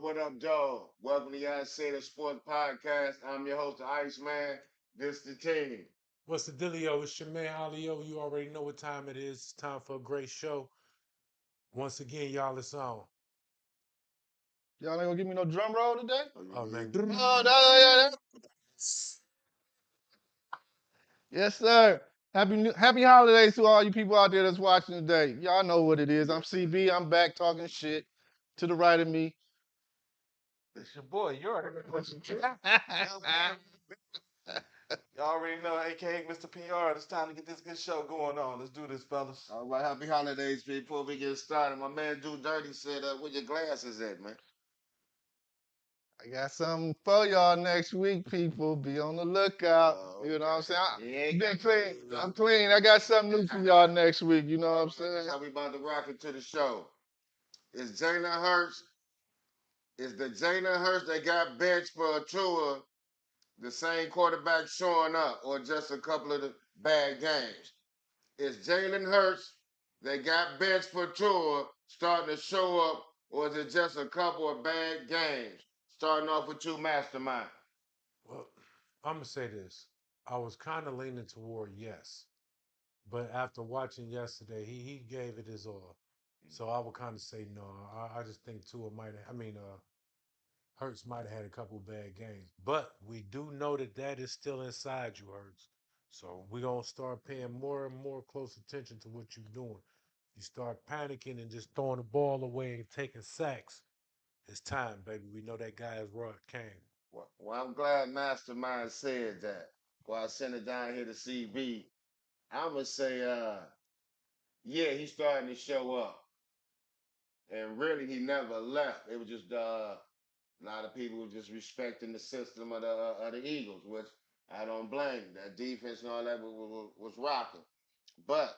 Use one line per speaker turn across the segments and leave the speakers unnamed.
What up, dog? Welcome to Y'all Say the Sports Podcast. I'm your host, the Iceman. This the team.
What's the dealio? It's your man Alio. You already know what time it is. It's time for a great show. Once again, y'all, it's on.
Y'all ain't gonna give me no drum roll today?
Oh man.
Oh, yes, sir. Happy holidays to all you people out there that's watching today. Y'all know what it is. I'm CB. I'm back talking shit. To the right of me.
It's your boy, you're Y'all already know, aka Mr. PR. It's time to get this good show going on. Let's do this, fellas.
All right, happy holidays, people. Before we get started, my man Do Dirty said, where your glasses at, man?
I got something for y'all next week, people. Be on the lookout.
Oh,
You know what I'm saying?
yeah,
Been clean. I'm clean. I got something new for y'all next week. You know what I'm saying?
How we about to rock into the show? Is Jalen Hurts, is the Jalen Hurts that got benched for a tour the same quarterback showing up or just a couple of the bad games? Is Jalen Hurts that got benched for tour starting to show up, or is it just a couple of bad games? Starting off with two mastermind.
Well, I'm gonna say this. I was kind of leaning toward yes, but after watching yesterday, he gave it his all. So I would kind of say no. I just think Tua might. Hurts might have had a couple bad games, but we do know that is still inside you, Hurts. So we're gonna start paying more and more close attention to what you're doing. You start panicking and just throwing the ball away and taking sacks. It's time, baby. We know that guy is Rod Kane.
Well, I'm glad Mastermind said that. Well, I sent it down here to CB. I'm gonna say, yeah, he's starting to show up, and really, he never left. It was just a lot of people were just respecting the system of the Eagles, which I don't blame. That defense and all that was rocking, but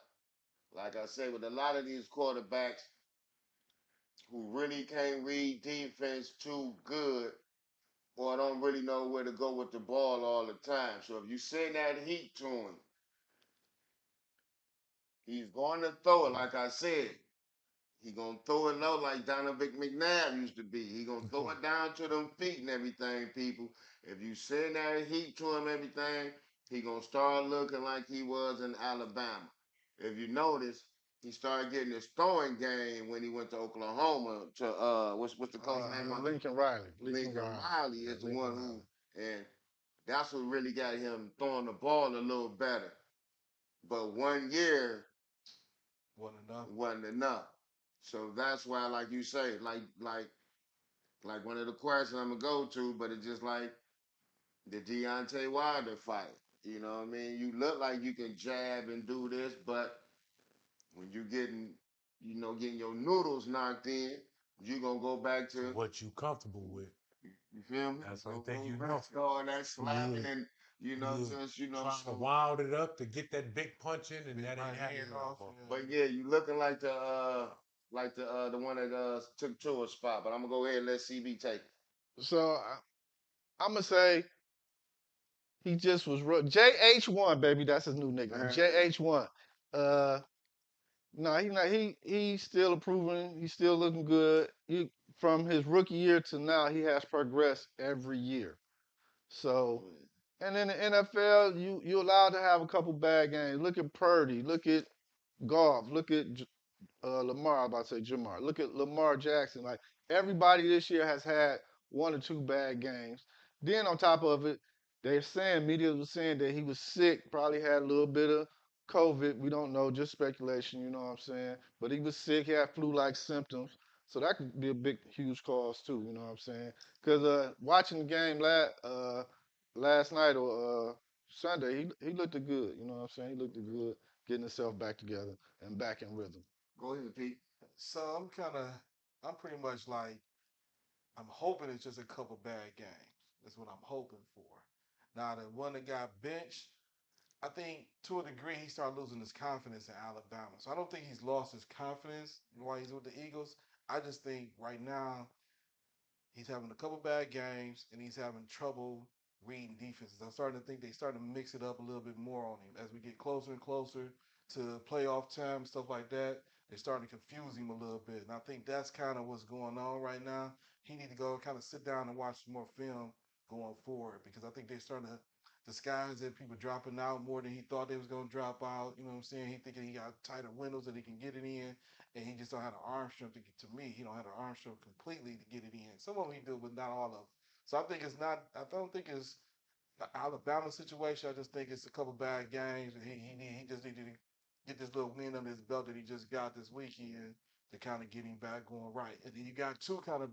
like I said, with a lot of these quarterbacks who really can't read defense too good or don't really know where to go with the ball all the time. So if you send that heat to him, he's going to throw it. Like I said, he gonna throw it low like Donovan McNabb used to be. He gonna throw it down to them feet and everything, people. If you send that heat to him, everything, he gonna start looking like he was in Alabama. If you notice, he started getting his throwing game when he went to Oklahoma to what's the coach name?
Lincoln Riley.
Lincoln Riley is the
Lincoln
one
Riley.
who, and that's what really got him throwing the ball a little better. But 1 year
One enough.
wasn't enough. So that's why, like you say, like one of the questions I'm gonna go to, but it's just like the Deontay Wilder fight. You know what I mean? You look like you can jab and do this, but when you getting your noodles knocked in, you gonna go back
To
to
what you comfortable with.
you feel me?
That's the only
Go
thing
go
you know.
back to all that
Yeah.
slapping and
Yeah.
since
Trying to
so.
wild it up to get that big punch in, and that
My
ain't happening
hand
no
off.
more.
But yeah, you looking like the one that took to a spot. But I'm gonna go ahead and let CB take it.
So I'm gonna say he just was JH1, baby. That's his new nickname. JH1. Uh, no, he's not. He's still improving. He's still looking good. From his rookie year to now, he has progressed every year. So, and in the NFL, you allowed to have a couple bad games. Look at Purdy. Look at Goff. Look at Lamar. I'm about to say Jamar. Look at Lamar Jackson. Like everybody this year has had one or two bad games. Then on top of it, media was saying that he was sick, probably had a little bit of COVID. We don't know, just speculation. You know what I'm saying? But he was sick. He had flu-like symptoms. So that could be a big, huge cause too. You know what I'm saying? Because watching the game last night or Sunday, he looked good. You know what I'm saying? He looked good, getting himself back together and back in rhythm.
Go ahead, Pete.
So I'm pretty much like, I'm hoping it's just a couple bad games. That's what I'm hoping for. Now, the one that got benched, I think to a degree he started losing his confidence in Alabama. So I don't think he's lost his confidence while he's with the Eagles. I just think right now he's having a couple bad games and he's having trouble reading defenses. I'm starting to think they starting to mix it up a little bit more on him as we get closer and closer to playoff time, stuff like that. They're starting to confuse him a little bit, and I think that's kind of what's going on right now. he need to go kind of sit down and watch some more film going forward because I think they're starting to disguise that people dropping out more than he thought they was gonna drop out. You know what I'm saying? He thinking he got tighter windows that he can get it in, and he just don't have the arm strength to get to me. He don't have the arm strength completely to get it in. Some of them he do, but not all of them. So I think it's not. I don't think it's out of balance situation. I just think it's a couple bad games, and he just needed to get this little win under his belt that he just got this weekend to kind of get him back going right. And then you got two kind of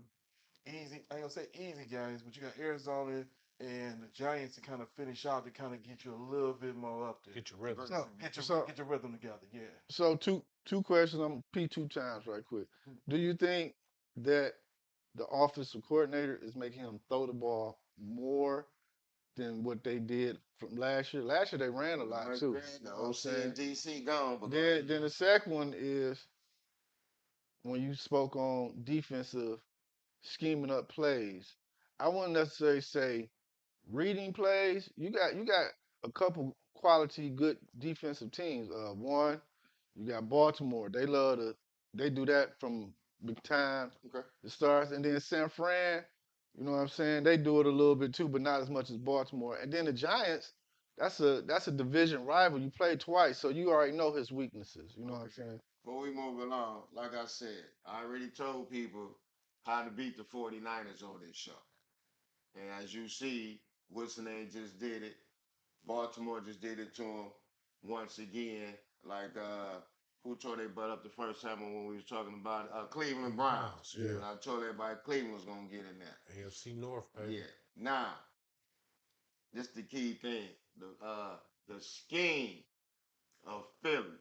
easy. I ain't gonna say easy games, but you got Arizona and the Giants to kind of finish out to kind of get you a little bit more up there.
Get your rhythm.
So,
Get your
so,
get your rhythm together. Yeah.
so two questions. I'm P two times right quick. Do you think that the offensive coordinator is making him throw the ball more than what they did from last year? Last year they ran a lot too. You
The
know what I'm
OC
saying?
and DC gone, but
Then the second one is when you spoke on defensive scheming up plays. I wouldn't necessarily say reading plays. You got a couple quality good defensive teams. One, you got Baltimore. They do that from big time.
okay.
The Stars, and then San Fran. You know what I'm saying? They do it a little bit too, but not as much as Baltimore. And then the Giants. That's a division rival. You played twice, so you already know his weaknesses. You know what I'm saying?
Before we move along, like I said, I already told people how to beat the 49ers on this show. And as you see, Wilson just did it. Baltimore just did it to him once again. Like who tore their butt up the first time when we was talking about Cleveland Browns.
Yeah.
And I told everybody Cleveland was gonna get in there.
AFC North, baby.
Yeah. Now, this the key thing. The scheme of Philly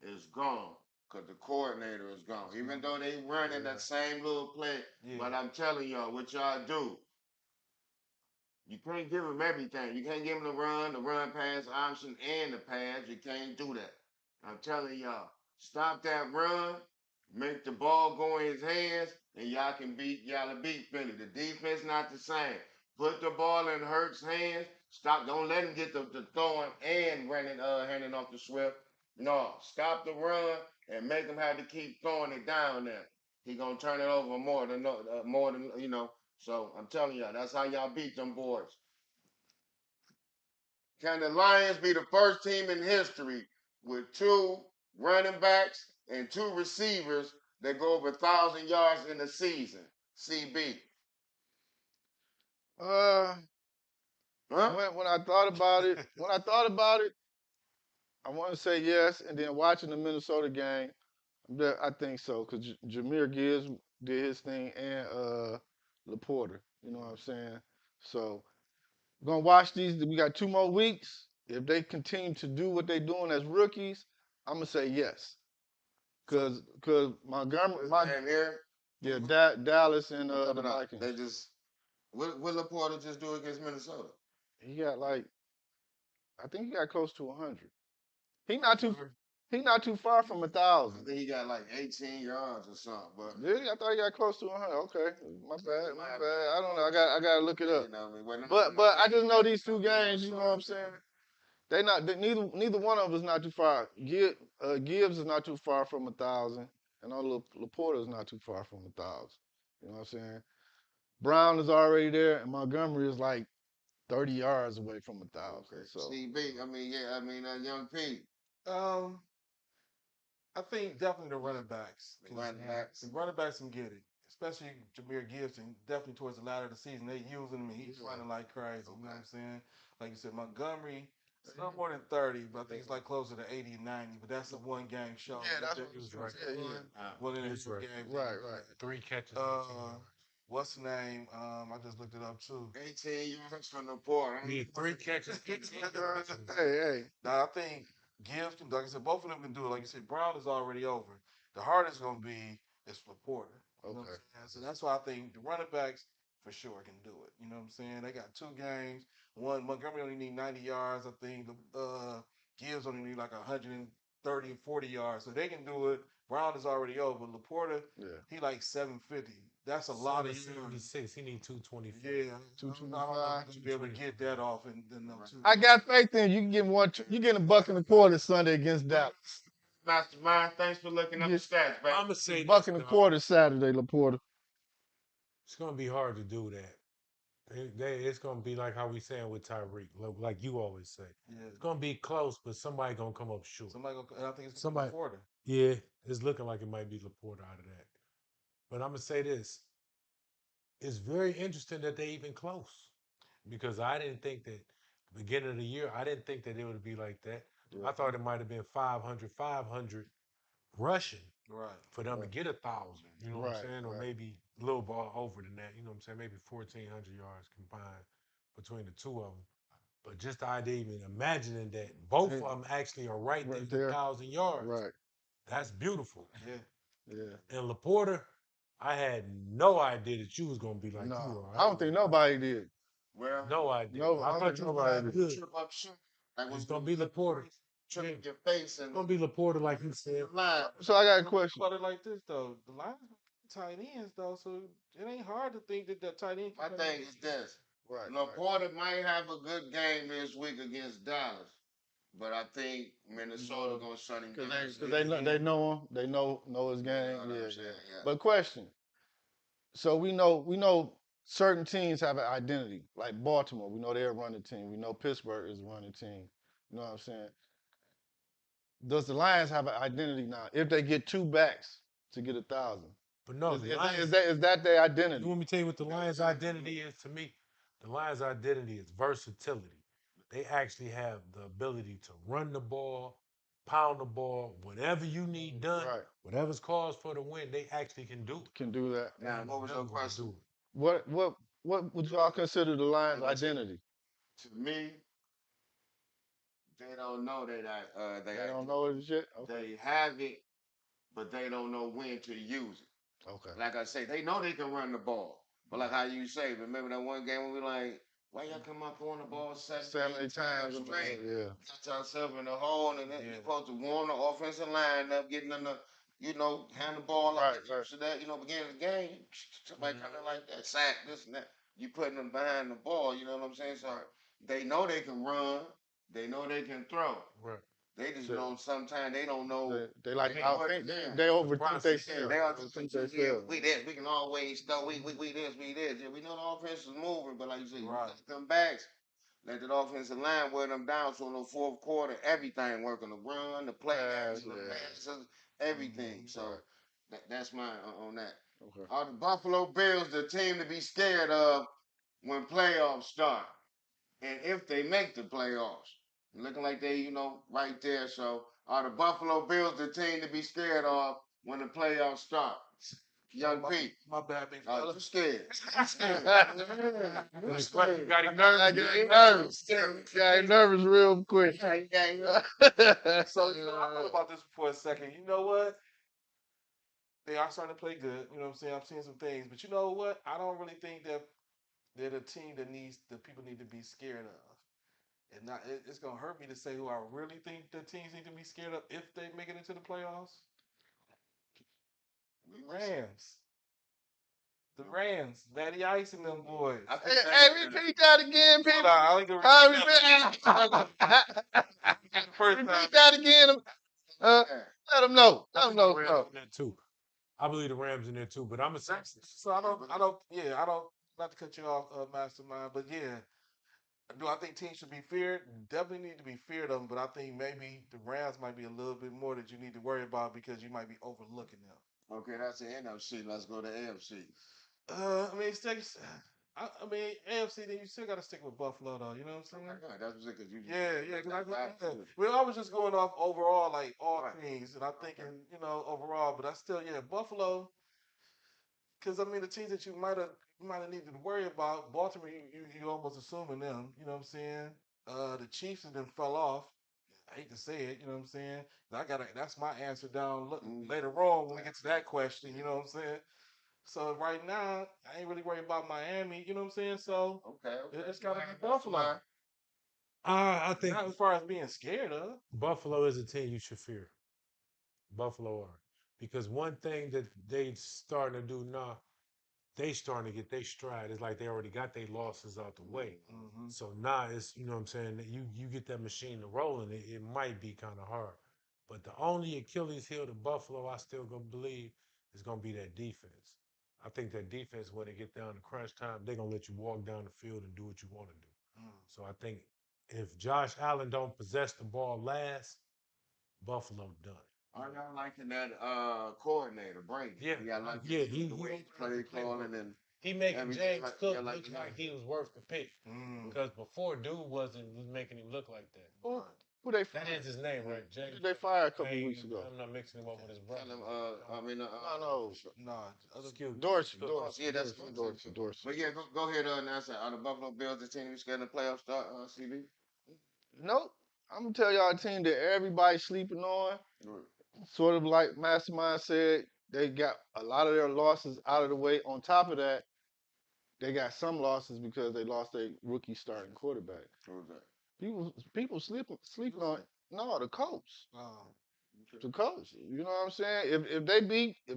is gone because the coordinator is gone. Even though they running that same little play,
Yeah.
but I'm telling y'all, what y'all do, you can't give him everything. You can't give him the run pass option, and the pass. You can't do that. I'm telling y'all, stop that run, make the ball go in his hands, and y'all to beat Philly. The defense not the same. Put the ball in Hurts' hands. Stop. Don't let him get the throwing and handing off the Swift. No, stop the run and make him have to keep throwing it down there. He gonna turn it over more than you know. So I'm telling y'all, that's how y'all beat them boys. Can the Lions be the first team in history with two running backs and two receivers that go over 1,000 yards in a season? CB.
Uh,
Huh?
when I thought about it, I want to say yes. And then watching the Minnesota game, I think so because Jameer Gibbs did his thing and Laporta. You know what I'm saying? So we're gonna watch these. We got 2 more weeks. If they continue to do what they're doing as rookies, I'm gonna say yes. Cause Montgomery,
And here,
Dallas and the
coming up,
Vikings.
they just what Laporta just do against Minnesota?
He got I think he got close to 100. He not too far from
I
1,000.
think he got like 18 yards or something, but
Really? I thought he got close to 100. Okay, my bad, my
might have
bad. I don't know. I gotta look it up.
you know, what I mean, well,
But I just know these 2 games. You know what I'm saying? Neither one of us not too far. Gibbs is not too far from 1,000, and Laporta is not too far from 1,000. You know what I'm saying? Brown is already there, and Montgomery is like 30 yards away from 1,000.
Okay.
So
CB, I mean, yeah, I mean, Young P.
I think definitely the running backs.
The running backs.
The running backs can get it, especially Jameer Gibson. Definitely towards the latter of the season, they using him. And he's running like crazy. You know what I'm saying? Like you said, Montgomery. It's not more than 30, but I think it's like closer to 80 and 90. But that's a one-game show.
yeah, that's
He
what
was right.
One in
He
a
was right.
game.
Right.
3 catches.
Uh,
18 yards.
What's the name? I just looked it up too.
18 yards from the port.
He had 3 catches, 18 yards.
Hey.
Now I think Gibbs can, like I said, both of them can do it. Like you said, Brown is already over. The hardest gonna be is Laporta. You know what I'm
Okay.
saying? So that's why I think the running backs for sure can do it. You know what I'm saying? They got 2 games. One Montgomery only need 90 yards. I think Gibbs only need like 130 or 40 yards. So they can do it. Brown is already over. Laporta,
Yeah.
he like 750. That's a lot of yards.
76. He need 225.
Yeah, I don't know if he's gonna be able to get that off and then
I got faith in you. You getting a buck in the quarter Sunday against Dallas.
Mastermind, thanks for looking up the stats,
I'm
man.
going to say
Buck
this,
in the
dog.
quarter Saturday, Laporta.
It's gonna be hard to do that. It's gonna be like how we saying with Tyreek, like you always say.
Yeah.
It's gonna be close, but somebody gonna come up short.
Somebody go, and I think it's
Somebody,
Porter.
yeah, it's looking like it might be Laporta out of that. But I'm gonna say this: it's very interesting that they even close because I didn't think that beginning of the year. I didn't think that it would be like that.
Yeah.
I thought it might have been 500, 500 rushing
Right.
for them to
Right.
get 1,000. You know what I'm
Right,
saying, or
right.
maybe a little ball over than that. You know what I'm saying? Maybe 1,400 yards combined between the two of them. But just the idea, even imagining that both
Hey,
of them actually are right there
right
at 1,000 yards,
Right.
that's beautiful.
Yeah.
Yeah.
And Laporta, I had no idea that you was gonna be like you
No,
are.
I don't think nobody did.
Well,
No idea.
No,
I
I don't
thought
think
you was
nobody
that
did.
good.
trip up shit. Like when
It's
you
gonna be Laporta.
trip
Yeah.
up your face
It's
and
gonna be Laporta, like you said.
line.
So I got a question.
About it like this though, the Lions tight ends though, so it ain't hard to think that the tight end.
My thing is this.
Right.
Laporta might have a good game this week against Dallas, but I think Minnesota gonna shut him down.
Because they know him. They know his game.
You know what I'm
Yeah,
saying?
yeah.
Yeah.
But question. So we know certain teams have an identity. Like Baltimore, we know they're a running team. We know Pittsburgh is a running team. You know what I'm saying? Does the Lions have an identity now? If they get two backs to get 1,000,
But no,
is,
the
is,
Lions.
is that their
You
identity?
want me to tell you what the Lions' identity is to me? The Lions' identity is versatility. They actually have the ability to run the ball, pound the ball, whatever you need done,
Right.
whatever's caused for the win, they actually can do it.
Can do that.
Now, what was your
Never gonna
question?
do it.
What would y'all consider the Lions' identity?
To me, they don't know that
They don't know it yet. Okay.
They have it, but they don't know when to use it.
Okay.
Like I say, they know they can run the ball. But like how you say, remember that one game when we like, why y'all come up throwing the ball
70 times
straight?
Yeah.
Got yourself in the hole, and then
Yeah.
you're supposed to warm the offensive line up, getting them to, hand the ball up.
Right.
So that, beginning of the game, somebody coming like that, sack, this and that. You putting them behind the ball, you know what I'm saying? So they know they can run, they know they can throw.
Right.
They just
So-
don't. Sometimes they don't know.
They like
They
outthink.
overthink.
They overthink
process.
themselves.
They are
Overthink
yeah,
themselves.
we this. We can always throw. We this. We this. Yeah, we know the offense is moving, but like you said,
Right.
you let them backs, let that offensive line wear them down. So in the fourth quarter, everything working, the run, the play action, the passes, everything. So that's mine on that.
Okay.
Are the Buffalo Bills the team to be scared of when playoffs start, and if they make the playoffs? Looking like they, right there. So are the Buffalo Bills the team to be scared of when the playoffs start? Young Pete.
My bad, big
Oh,
fella.
you scared. You scared. You
Next
scared.
question, got him
I
nervous.
get nervous. Got nervous real quick.
So I thought about this for a second. You know what? They are starting to play good. You know what I'm saying? I'm seeing some things, but you know what? I don't really think that they're the team that people need to be scared of. And not, it's gonna hurt me to say who I really think the teams need to be scared of if they make it into the playoffs. Rams. The Rams, Matty Ice and them boys.
Hey, repeat that again, people.
Nah, I like to first time.
Repeat that again. Let them know. Let them know.
Rams in there too. I believe the Rams in there too, but I'm a
So I don't, not to cut you off, Mastermind, but yeah. Do I think teams should be feared? Definitely need to be feared of them, but I think maybe the Rams might be a little bit more that you need to worry about because you might be overlooking them.
Okay, that's the NFC. Let's go to AFC.
I mean, AFC. Then you still got to stick with Buffalo, though. You know what I'm saying?
Okay, that's because you.
Yeah. Well, I was just going off overall, like all teams, and I'm thinking, overall. But I still, Buffalo. Because I mean, the teams that you might have needed to worry about, Baltimore, you almost assuming them. You know what I'm saying? The Chiefs and them fell off. I hate to say it, you know what I'm saying? That's my answer down later on when we get to that question, you know what I'm saying? So right now, I ain't really worried about Miami, you know what I'm saying? So it's gotta be Buffalo.
I think
Not as far as being scared of.
Buffalo is a team you should fear. Buffalo are. Because one thing that they starting to do now, they starting to get their stride. It's like they already got their losses out the way.
Mm-hmm.
So now it's, you know what I'm saying, that you get that machine to rolling, it might be kind of hard. But the only Achilles heel to Buffalo I still gonna believe is gonna be that defense. I think that defense, when they get down to crunch time, they're gonna let you walk down the field and do what you want to do.
Mm.
So I think if Josh Allen don't possess the ball last, Buffalo done.
Are y'all liking that coordinator, Brady?
Yeah,
Y'all like
yeah,
the way he play calling and
he making
everything
James
like
Cook
yeah, like
look like he was worth the pick.
Mm.
Because before, dude was making him look like that.
Who they
That
fired?
is his name, right?
Who
James.
did they fire a couple
Ain't-
weeks ago?
I'm not mixing him up with his brother.
tell him,
No.
Nah, other
Excuse me.
Dorsey.
yeah, that's
Dorsey.
But yeah, go ahead and announce that. Are the Buffalo Bills the team who's getting the playoff start, CB?
Nope. I'm gonna tell y'all a team that everybody's sleeping on. Sort of like Mastermind said, they got a lot of their losses out of the way. On top of that, they got some losses because they lost their rookie starting quarterback.
Who's that?
People sleeping on it. No, the Colts.
oh,
The Colts. You know what I'm saying? If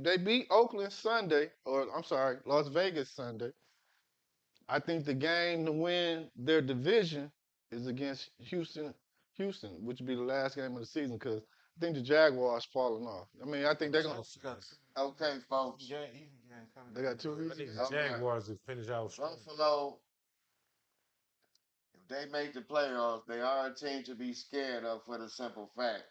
they beat Oakland Sunday, or I'm sorry, Las Vegas Sunday, I think the game to win their division is against Houston, which would be the last game of the season because I think the Jaguars falling off. I mean, I think they're gonna.
Okay, folks.
yeah, even game coming.
They got 2
I
reasons.
think the
Okay.
Jaguars will finish out strong.
Buffalo, if they make the playoffs, they are a team to be scared of for the simple fact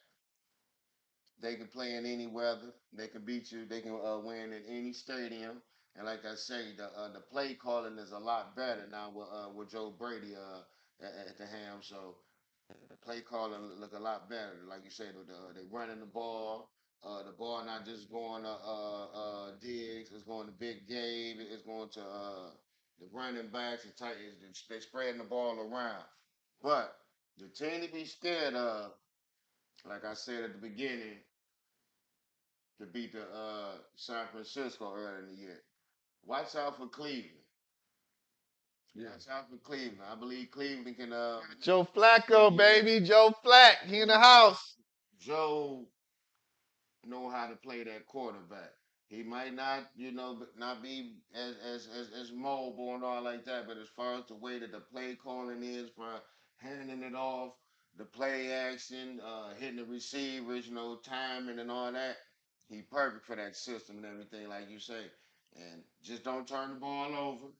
they can play in any weather. They can beat you. They can win in any stadium. And like I say, the play calling is a lot better now with Joe Brady at the helm. So the play calling look a lot better. Like you said, they running the ball. The ball not just going to Diggs. It's going to Big Gabe. It's going to the running backs and tight. They spreading the ball around. But the team to be scared of, like I said at the beginning, to beat the San Francisco earlier in the year. Watch out for Cleveland. Watch out for Cleveland. I believe Cleveland can.
Joe Flacco, baby, Joe Flack, he in the house.
Joe know how to play that quarterback. He might not, not be as mobile and all like that, but as far as the way that the play calling is for handing it off, the play action, hitting the receivers, timing and all that, he perfect for that system and everything, like you say. And just don't turn the ball over,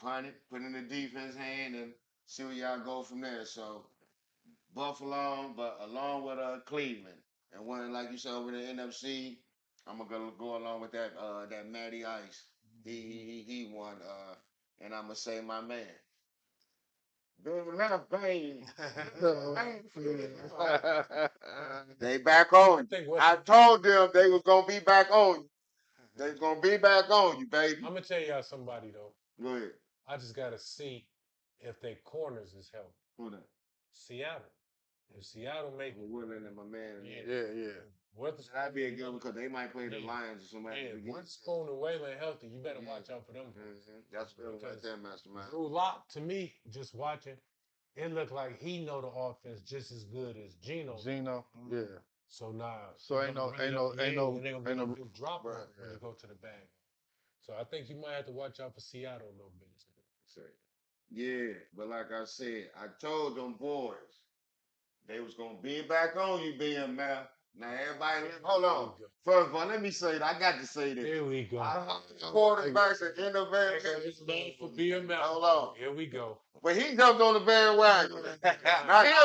punt it, put it in the defense hand, and see where y'all go from there. So Buffalo, but along with Cleveland. And one, like you said, over the NFC, I'm gonna go along with that Matty Ice. He won, and I'm gonna say my man. Good enough, baby. They back on you.
think what-
I told them they was gonna be back on you. They gonna be back on you, baby.
I'm gonna tell y'all somebody though.
Go ahead.
I just gotta see if their corners is healthy.
Who that?
Seattle. If Seattle make
Willing and my man.
Yeah.
Weatherspoon,
That'd be a good one because they might play the
Yeah.
Lions or somebody.
yeah, Witherspoon and Wayland healthy, you better watch out for them.
That's good right there, Mastermind.
Drew Lock, to me, just watching, it looked like he know the offense just as good as Gino.
Gino, yeah.
So now,
So ain't no
big drop
Right,
off when you go to the bag. So I think you might have to watch out for Seattle a little bit.
Yeah, but like I said, I told them boys they was gonna be back on you, being Mal. Now everybody, hold on. First of all, let me say that I got to say this.
Here we go.
Quarterbacks and innovators.
For being Mal.
Hold on.
Here we go.
But he jumped on the bandwagon.
He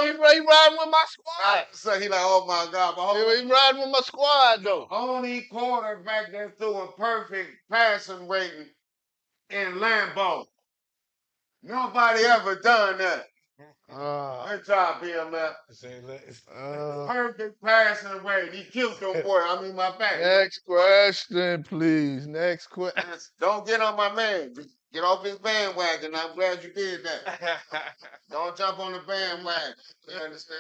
riding with my squad.
So he like, oh my God, but hold on.
He riding with my squad though.
Only quarterback that's doing perfect passing rating in Lambeau. Nobody ever done that. Good job, BMF. Perfect passing rating. He killed them boy. I mean, my back.
Next question, please. Next question.
Don't get on my man. Just get off his bandwagon. I'm glad you did that. Don't jump on the bandwagon. You understand?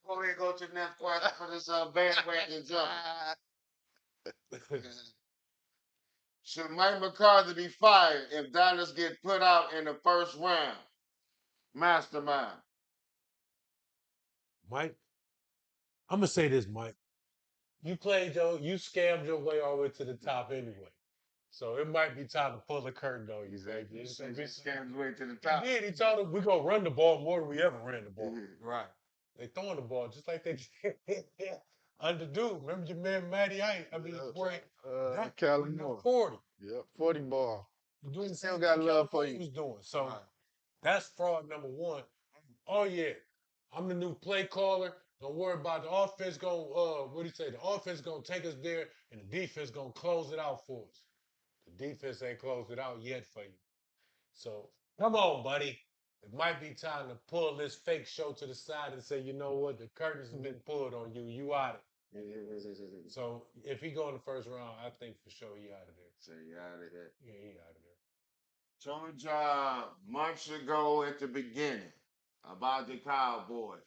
Before we go to the next question for this bandwagon jump. Should Mike McCarthy be fired if Dallas get put out in the first round? Mastermind.
Mike, I'm gonna say this, Mike. You scammed your way all the way to the top anyway. So it might be time to pull the curtain on you, baby.
He scammed his way to the top.
He did. He told him we're gonna run the ball more than we ever ran the ball.
Right.
They throwing the ball just like they did under dude. Remember your man Matty Ice? I mean,
Yeah.
boy, that
Cali
got
Moore.
40.
Yep, 40 ball.
You're doing the
Still
same
got
thing
love for
California
you.
was doing. So
Right.
that's fraud number one. Oh yeah, I'm the new play caller. Don't worry about the offense. What do you say? The offense gonna take us there, and the defense gonna close it out for us. The defense ain't closed it out yet for you. So come on, buddy. It might be time to pull this fake show to the side and say, you know what, the curtains have been pulled on you. You out it. So if he go in the first round, I think for sure he out of there.
So you out of here.
Yeah, he out of there.
Told y'all months ago at the beginning about the Cowboys.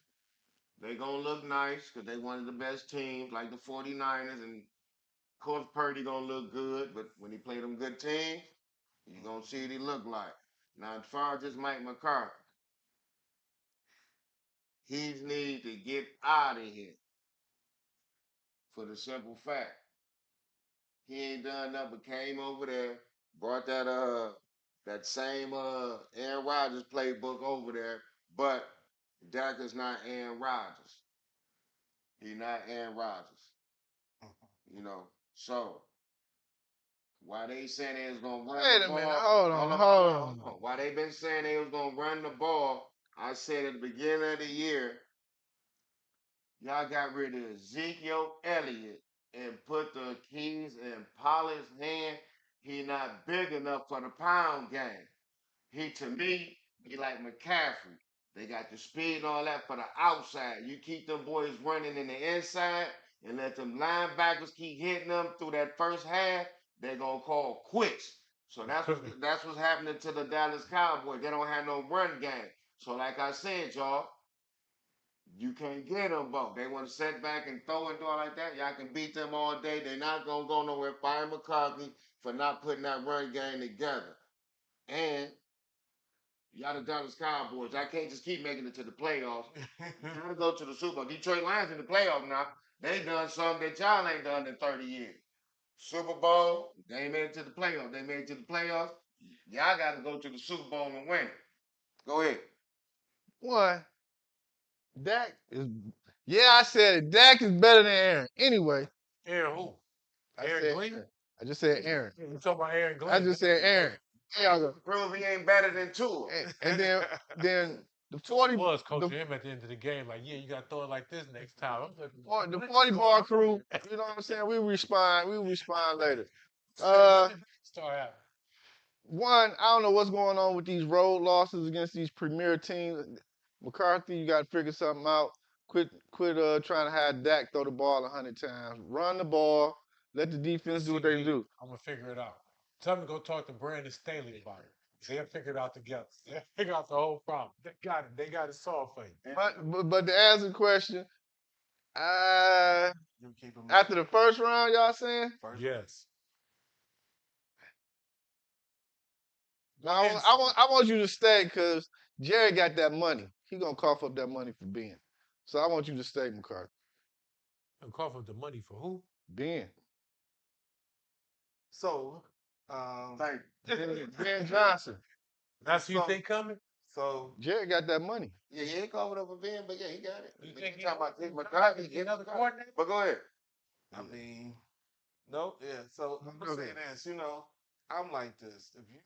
They gonna look nice because they one of the best teams, like the 49ers, and of course Purdy gonna look good, but when he play them good teams, you gonna see what he look like. Now as far as this Mike McCarthy, he need to get out of here for the simple fact he ain't done nothing but came over there, brought that same Aaron Rodgers playbook over there, but Dak is not Aaron Rodgers. He not Aaron Rodgers. You know, so why they saying they was gonna run
Wait
the
a minute.
ball?
Hold on.
Why they been saying they was gonna run the ball? I said at the beginning of the year, y'all got rid of Ezekiel Elliott and put the keys in Pollard's hand. He not big enough for the pound game. He to me, he like McCaffrey. They got the speed and all that for the outside. You keep them boys running in the inside and let them linebackers keep hitting them through that first half, they're gonna call quits. So that's what's happening to the Dallas Cowboys. They don't have no run game. So like I said, y'all, you can't get them both. They want to sit back and throw and do all like that. Y'all can beat them all day. They're not gonna go nowhere. Fire McCarthy for not putting that run game together. And y'all the Dallas Cowboys. I can't just keep making it to the playoffs. You gotta go to the Super Bowl. Detroit Lions in the playoffs now. They done something that y'all ain't done in 30 years. Super Bowl, they ain't made it to the playoffs. They made it to the playoffs. Y'all gotta go to the Super Bowl and win it. Go ahead.
One, Dak is. Yeah, I said it. Dak is better than Aaron. Anyway,
Aaron who?
I
Aaron
said
Glenn?
Aaron. I just said Aaron.
You talking about Aaron Glenn?
I just said Aaron. Hey, y'all go.
Prove he ain't better than Tua.
And then the
I
40
was
the,
coaching him at the end of the game, like, yeah, you got to throw it like this next time. I'm like,
the 40 ball crew, you know what I'm saying? We respond later. Uh
Start out.
One, I don't know what's going on with these road losses against these premier teams. McCarthy, you got to figure something out. Quit trying to have Dak throw the ball 100 times. Run the ball. Let the defense do what they do.
I'm going to figure it out. Tell him to go talk to Brandon Staley about it. They'll figure it out together. They'll figure out the whole problem. They got it. They got it solved for you.
But to answer the question,
You keep him
after the first round, y'all saying?
first.
Yes.
I want you to stay because Jerry got that money. He gonna cough up that money for Ben. So I want you to stay, McCarthy.
And cough up the money for who?
Ben.
So,
Thank
Ben Johnson.
That's who you
So-
think coming?
so
Jerry got that money.
Yeah, he ain't covered up for Ben, but yeah, he got it.
You
But
think
you talking about Dick
he
McCarthy?
get another
McCarthy.
coordinator?
But go ahead.
I mean, no, yeah. So I'm gonna say this. You know, I'm like this. If you,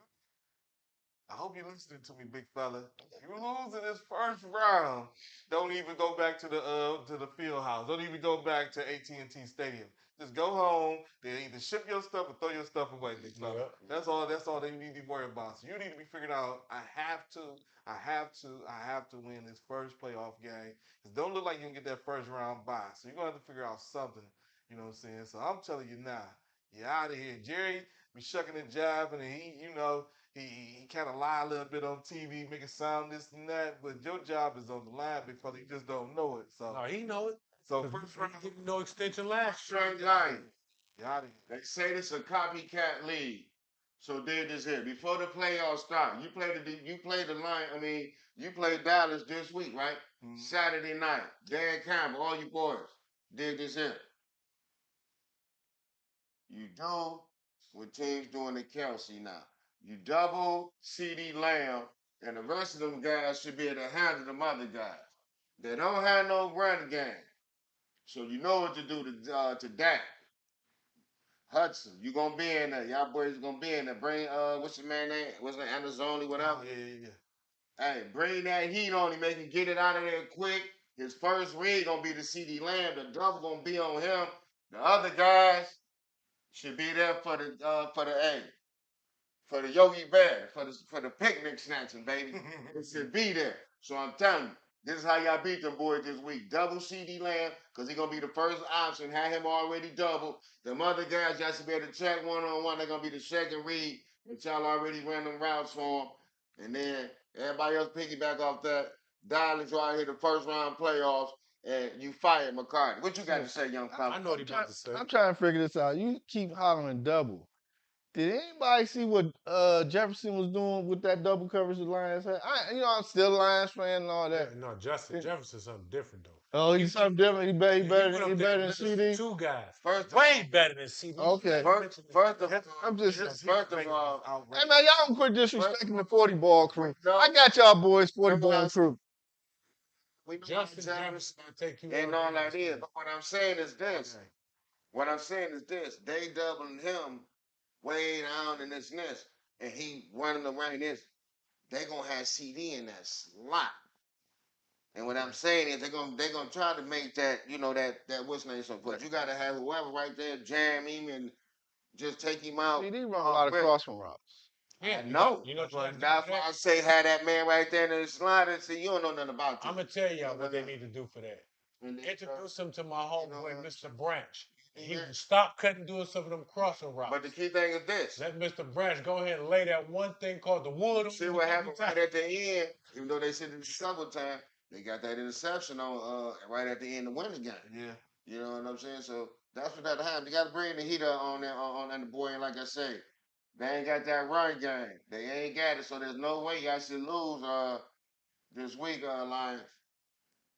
I hope you're listening to me, big fella. If you lose in this first round, don't even go back to the field house. Don't even go back to AT&T Stadium. Just go home. They either ship your stuff or throw your stuff away, big fella.
Yeah.
That's all. That's all they need to worry about. So you need to be figuring out. I have to win this first playoff game. Cause don't look like you can get that first round bye. So you're gonna have to figure out something. You know what I'm saying? So I'm telling you now, you're out of here. Jerry be shucking and jiving, and he kind of lie a little bit on TV, make it sound this and that. But your job is on the line because you just don't know it. So
No, he know it.
so
'Cause
first
he
round,
give him no extension last
Straight line.
you're out of here.
They say this a copycat league. So dig this here. Before the playoffs start, you played the line. I mean, you played Dallas this week, right?
Mhm.
Saturday night. Dan Campbell, all you boys. Dig this here. You do what teams doing to Kelsey now. You double CD Lamb, and the rest of them guys should be able to handle them other guys. They don't have no run game. So you know what to do to Dak. Hudson, you gonna be in there. Y'all boys gonna be in there. Bring what's your man name? What's it Anazoni, whatever.
Oh, yeah.
Hey, bring that heat on him, make him get it out of there quick. His first read gonna be the CD Lamb. The double gonna be on him. The other guys should be there for the A. For the Yogi Bear, for the picnic snatching, baby. It should be there. So I'm telling you, this is how y'all beat them boys this week. Double CD Lamb, because he's gonna be the first option. Have him already doubled. Them other guys, y'all should be able to check one-on-one. They're gonna be the second read, but y'all already ran them routes for him. And then everybody else piggyback off that. Dialing you out here the first round playoffs, and you fired McCarthy. What you got to say, young fella?
I know what he about to say.
I'm trying to figure this out. You keep hollering double. Did anybody see what Jefferson was doing with that double coverage the Lions had? I'm still a Lions fan and all that.
Yeah, no, Justin Jefferson's something different though.
Oh, he's something different. He better, he
He
better,
went up
he
there
better
and
than
missed
CD.
two guys.
First of
Way
all-
better than CD.
Okay.
First of all,
I'm just.
first of all,
Hey man, y'all don't quit disrespecting the 40 ball crew.
No.
I got y'all boys 40
Remember
ball
how-
crew.
we know
Justin
Jefferson
Jefferson gonna take you
and
out
all
there.
that is. But what I'm saying is this.
Okay.
What I'm saying is this. They doubling him way down in this nest, and he running around this. They gonna have CD in that slot. And what I'm saying is they're gonna try to make that that what's name so. But you gotta have whoever right there jam him and just take him out.
CD run a lot of
quick.
crossing routes.
Yeah,
No,
You know what you gotta do
that's
for
why
that?
I say have that man right there in the slot and see you don't know nothing about this.
I'm gonna tell y'all what they need to do for that.
And then,
Introduce him to my homeboy,
know,
Mr. Branch. He
yeah.
can stop cutting doing some of them crossing routes.
But the key thing is this.
Let Mr. Branch go ahead and lay that one thing called the wood on
See
you
what
every
happened
time.
right at the end, even though they said it was double time, they got that interception on right at the end of the winning game.
Yeah.
You know what I'm saying? So that's what that happened. You got to bring the heater on there on the boy. And like I say, they ain't got that run game. They ain't got it. So there's no way y'all should lose this week, Lions.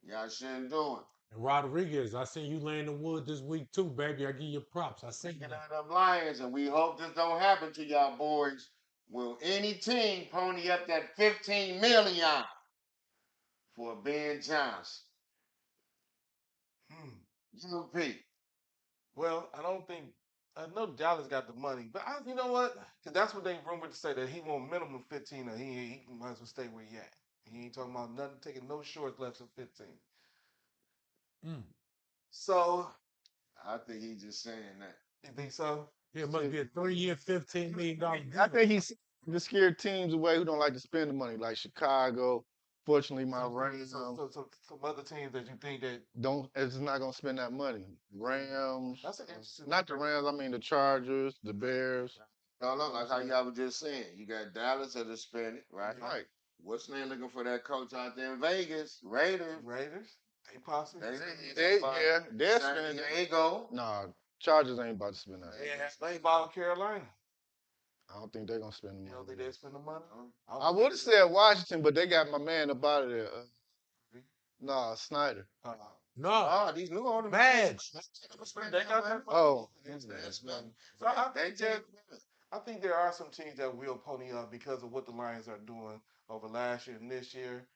Y'all shouldn't do it.
And Rodriguez, I seen you laying the wood this week too, baby. I give you props. I seen
Get
that.
out of them Lions, and we hope this don't happen to y'all boys. Will any team pony up that 15 million for Ben Johnson? UP.
Well, I know Dallas got the money, but you know what? Because that's what they rumored to say that he want minimum 15, or he might as well stay where he at. He ain't talking about nothing, taking no shorts less than 15.
Mm.
So,
I think he's just saying that.
you think so?
Yeah, it must be a 3-year, $15 million
I
deal.
think he's just scared teams away who don't like to spend the money, like Chicago. Fortunately, my
So,
Rams
so some other teams that you think that
is not gonna spend that money. Rams,
that's an interesting.
not the Rams. I mean the Chargers, the Bears.
No, like how y'all were just saying. You got Dallas at the spin, right?
Right.
What's name looking for that coach out there in Vegas? Raiders.
Raiders, they possibly.
They're
San
spending.
Diego.
Nah, Chargers ain't about to spend that.
They bought Carolina.
I don't think they're gonna spend the
You don't
money.
think they spend the money?
I would have said Washington, but they got my man up out of there. Nah, Snyder.
No,
Oh, these new owners.
Madge.
They got that.
Oh,
So I think there are some teams that will pony up because of what the Lions are doing over last year and this year.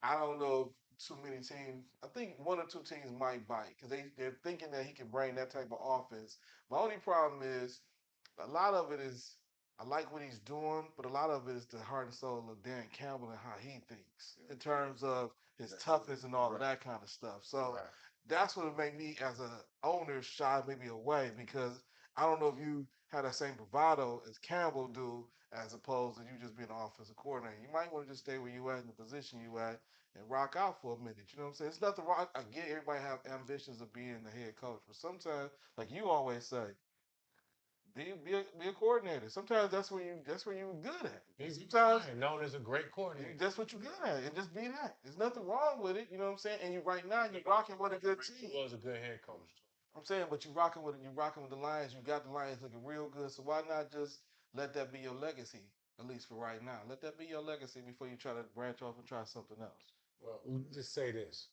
I don't know if too many teams. I think one or two teams might bite because they're thinking that he can bring that type of offense. My only problem is a lot of it is I like what he's doing, but a lot of it is the heart and soul of Dan Campbell and how he thinks in terms of his toughness and all of that kind of stuff. So that's what made me as a owner shy maybe away because I don't know if you have that same bravado as Campbell do as opposed to you just being an offensive coordinator. You might want to just stay where you at in the position you at and rock out for a minute. You know what I'm saying? It's nothing wrong. I get everybody have ambitions of being the head coach, but sometimes, like you always say, be a coordinator. Sometimes that's where you good at. Sometimes
known as a great coordinator.
that's what you're good at, and just be that. There's nothing wrong with it. You know what I'm saying? And you right now you're rocking with a good team.
He was a good head coach.
I'm saying, but you rocking with the Lions. You got the Lions looking real good. So why not just let that be your legacy, at least for right now? Let that be your legacy before you try to branch off and try something else.
Well, just say this.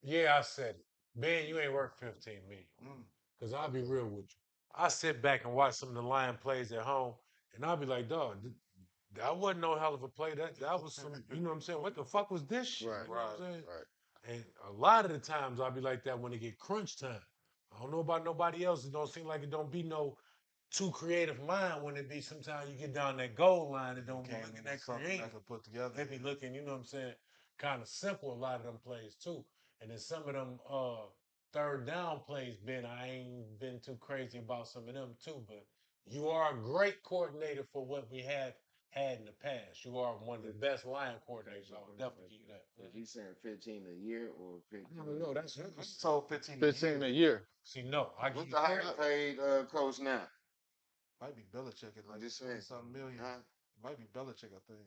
Yeah, I said it. Ben, you ain't worth 15 million. Because I'll be real with you. I sit back and watch some of the Lion plays at home, and I'll be like, dog, that wasn't no hell of a play. That was some, you know what I'm saying? What the fuck was this shit?
Right,
You know what I'm saying?
right.
And a lot of the times I'll be like that when it get crunch time. I don't know about nobody else. It don't seem like it don't be no too creative mind when it be sometimes you get down that goal line and don't be
Can't
looking
get
that
something
creative.
I could put together.
They be looking, you know what I'm saying, kind of simple a lot of them plays too. And then some of them third down plays I ain't been too crazy about some of them too, but you are a great coordinator for what we had in the past. You are one of the best line coordinators. I would definitely give you that.
Is he saying 15 a year or 15?
I don't know. That's
I sold 15.
15 a year.
See, no, I give
What's
you
the highest
credit.
paid coach now?
Might be Belichick at
I'm
like
just saying.
something million.
Huh?
Might be Belichick, I think.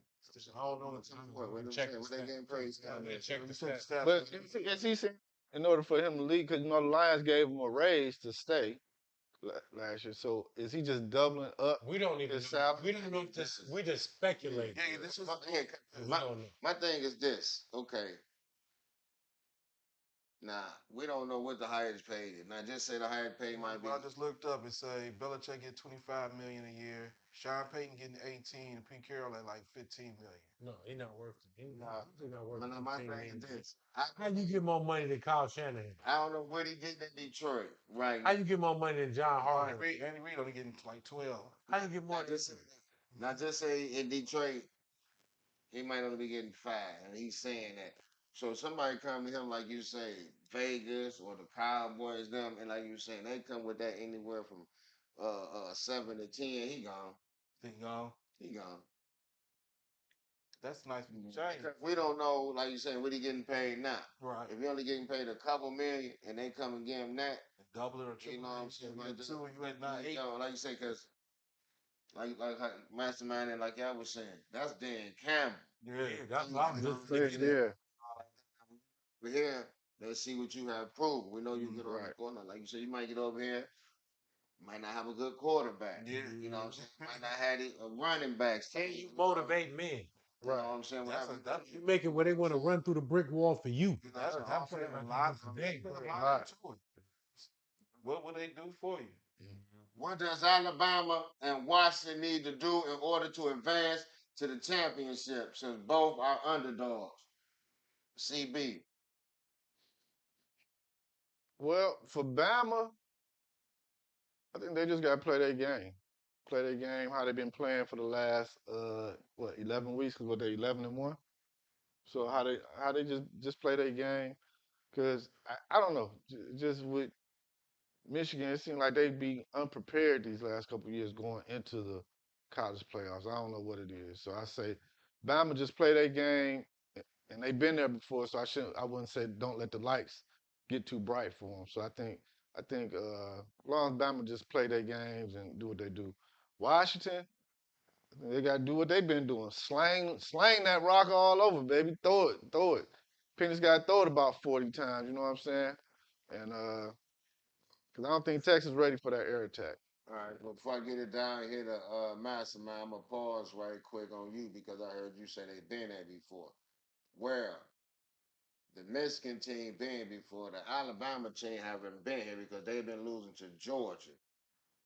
I don't know.
What them
Check
saying?
the
What they
stats.
getting paid?
Check the
Check
stats.
But is he saying in order for him to leave, because you know the Lions gave him a raise to stay last year. So is he just doubling up
We don't even
his
know.
salary?
We don't know if this. We just speculate.
Yeah, this is
We
My,
don't know.
my thing is this. Okay. Now, we don't know what the highest paid is. Now, just say the highest paid might be.
I just looked up and say Belichick get 25 million a year. Sean Payton getting 18, and Pete Carroll at like 15 million.
No, he's not worth it. He's
Nah,
not worth
but my
$15
thing
million.
is this.
How you get more money than Kyle Shanahan?
I don't know what he getting in Detroit right
How
now.
you get more money than John Harbaugh?
Andy Reid only getting like 12.
How you get more?
Now, just say in Detroit, he might only be getting 5, and he's saying that. So somebody come to him, like you say, Vegas or the Cowboys, them, and like you saying, they come with that anywhere from 7 to 10. He gone.
Think gone.
He gone.
That's nice. Change.
Because we don't know, like you saying, what he getting paid now.
Right.
If he only getting paid a couple million, and they come and give him that,
Double it or triple.
you know what I'm saying?
You
Like,
get 2, you at 9, 8.
like you say, because like Mastermind and like I was saying, that's Dan Campbell.
Yeah,
that's what I'm just
thinking. Yeah.
But here, let's see what you have proven. We know you get on the
Right.
corner. Like you said, you might get over here, might not have a good quarterback.
Yeah.
You know what I'm saying? Might not have a running back.
Can you motivate men?
You know what I'm saying?
You make it where they want to run through the brick wall for you.
That's
what
I'm
I'm
putting
saying.
a lot
Today.
into it. What would they do for you?
What does Alabama and Washington need to do in order to advance to the championship since both are underdogs? CB.
Well, for Bama, I think they just got to play their game. Play their game how they've been playing for the last 11 weeks? Because what they 11-1. So how they just play their game? Because I don't know, just with Michigan, it seemed like they'd be unprepared these last couple of years going into the college playoffs. I don't know what it is. So I say Bama just play their game, and they've been there before. So I wouldn't say don't let the lights get too bright for them. So I think as long as Bama just play their games and do what they do. Washington, they got to do what they've been doing. Slang that rock all over, baby. Throw it. Penny's got to throw it about 40 times. You know what I'm saying? And because I don't think Texas ready for that air attack.
All right, well, before I get it down here to Mastermind, I'm going to pause right quick on you because I heard you say they've been there before. Well, the Michigan team been before. The Alabama team haven't been here because they've been losing to Georgia.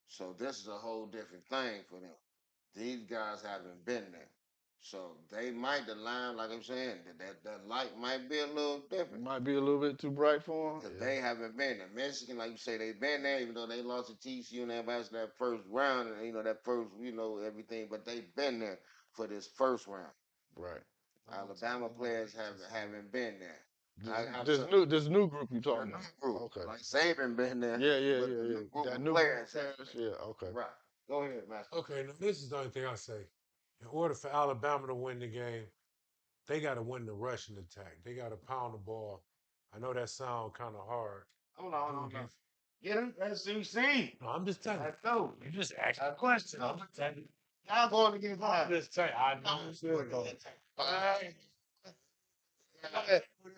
So this is a whole different thing for them. These guys haven't been there. So they might, the line, like I'm saying, that light might be a little
It
different.
might be a little bit too bright for them.
Because they haven't been there. Michigan, like you say, they've been there, even though they lost to TCU and everybody in that first round, and that first, everything, but they've been there for this first round.
Right.
Alabama players haven't been there.
This new group you talking about?
Group.
Okay.
Like Saban been there.
Yeah.
but the new group
That
of
new
players.
Yeah. Okay.
Right. Go ahead, Master.
Okay, now this is the only thing I say. In order for Alabama to win the game, they got to win the rushing attack. They got to pound the ball. I know that sound kind of hard.
Hold on. Get him, SEC.
No, I'm just telling you.
I know.
You just asked a question. I'm just telling you.
Y'all going to get
I'm
fired.
just telling you. I know it's good, though.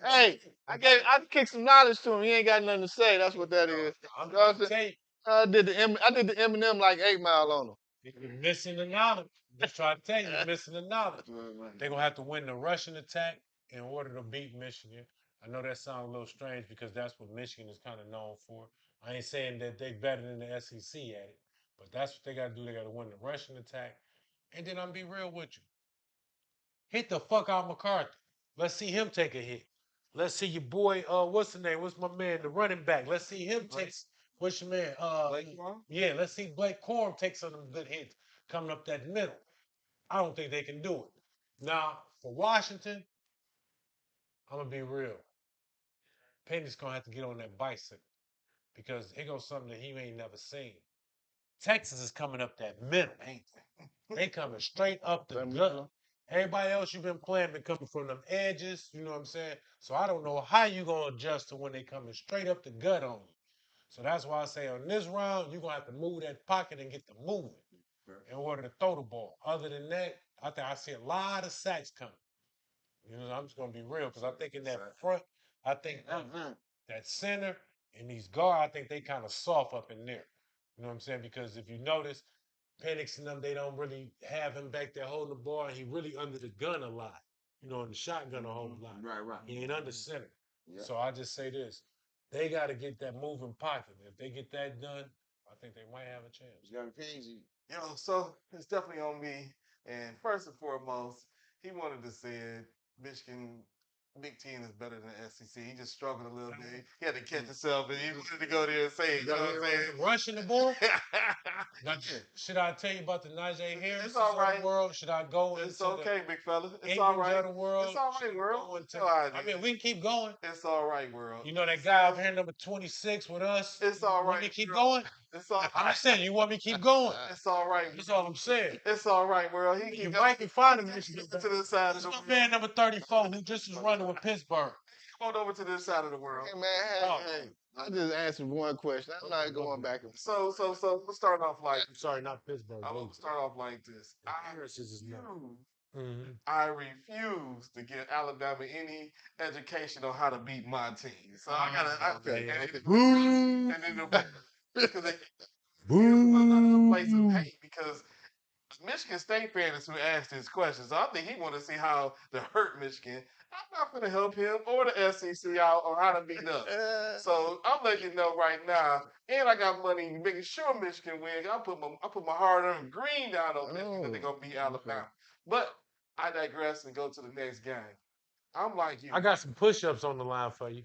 Hey, I kicked some knowledge to him. He ain't got nothing to say. That's what that is.
I'm
You know what I'm
just
saying?
telling you.
I did the Eminem like 8 Mile on him.
You're missing the knowledge. Just trying to tell you, you're missing the knowledge. They're going to have to win the rushing attack in order to beat Michigan. I know that sounds a little strange because that's what Michigan is kind of known for. I ain't saying that they better than the SEC at it, but that's what they got to do. They got to win the rushing attack. And then I'm be real with you. Hit the fuck out McCarthy. Let's see him take a hit. Let's see your boy. What's the name? What's my man? The running back. Let's see him take. What's your man?
Blake Corum?
Yeah. Let's see Blake Corum take some of them good hits coming up that middle. I don't think they can do it. Now for Washington, I'm gonna be real. Penny's gonna have to get on that bicycle because it goes something that he ain't never seen. Texas is coming up that middle.
Ain't
They coming straight up the
That
gut.
middle.
Everybody else you've been playing been coming from them edges. You know what I'm saying? So I don't know how you gonna adjust to when they coming straight up the gut on you. So that's why I say on this round you're gonna have to move that pocket and get the moving in order to throw the ball. Other than that, I think I see a lot of sacks coming. You know, I'm just gonna be real because I think in that front, I think that center and these guard, I think they kind of soft up in there. You know what I'm saying? Because if you notice, Penix and them, they don't really have him back there holding the ball. And he really under the gun a lot. You know, in the shotgun a whole lot.
Right.
He ain't under center.
Yeah.
So I just say this. They got to get that moving pocket. If they get that done, I think they might have a chance.
It's gonna be easy.
so it's definitely on me. And first and foremost, he wanted to say it. Michigan Big Ten is better than the SEC. He just struggled a little bit. He had to catch himself, and he wanted to go there and say it. You know what I'm saying?
Rushing the ball? Should I tell you about the Najee Harris
It's all right.
of the world? Should I go into
It's okay, big fella.
the
It's all
Ingrams
right.
of the world?
It's all
Should
right,
I
world.
go into-
No, I
I mean, we can keep going.
It's all right, world.
You know that guy up here, number 26 with us?
It's all
You want me
right,
to keep
bro.
going?
It's all
I'm
right.
just saying, you want me to keep going?
It's all right.
That's all I'm saying.
It's all right, world. He
You
can
might can find him.
to this side of
There's
the
my
world.
man number 34 who just was running with Pittsburgh.
Come on over to this side of the world.
Hey man, hey, I just answered one question. I'm not going back and
So let's start off like
I'm sorry, not Pittsburgh.
I'm gonna start off like this.
Harris is his name.
refuse- I refuse to give Alabama any education on how to beat my team. So I gotta
Okay.
and then because they play some hate because Michigan State fan is who asked this question. So I think he want to see how to hurt Michigan. I'm not gonna help him or the SEC out on how to beat us. So I'm letting you know right now, and I got money making sure Michigan wins. I put my hard-earned green down on Michigan that they're gonna beat Alabama. But I digress and go to the next game. I'm like you.
I got some push-ups on the line for you.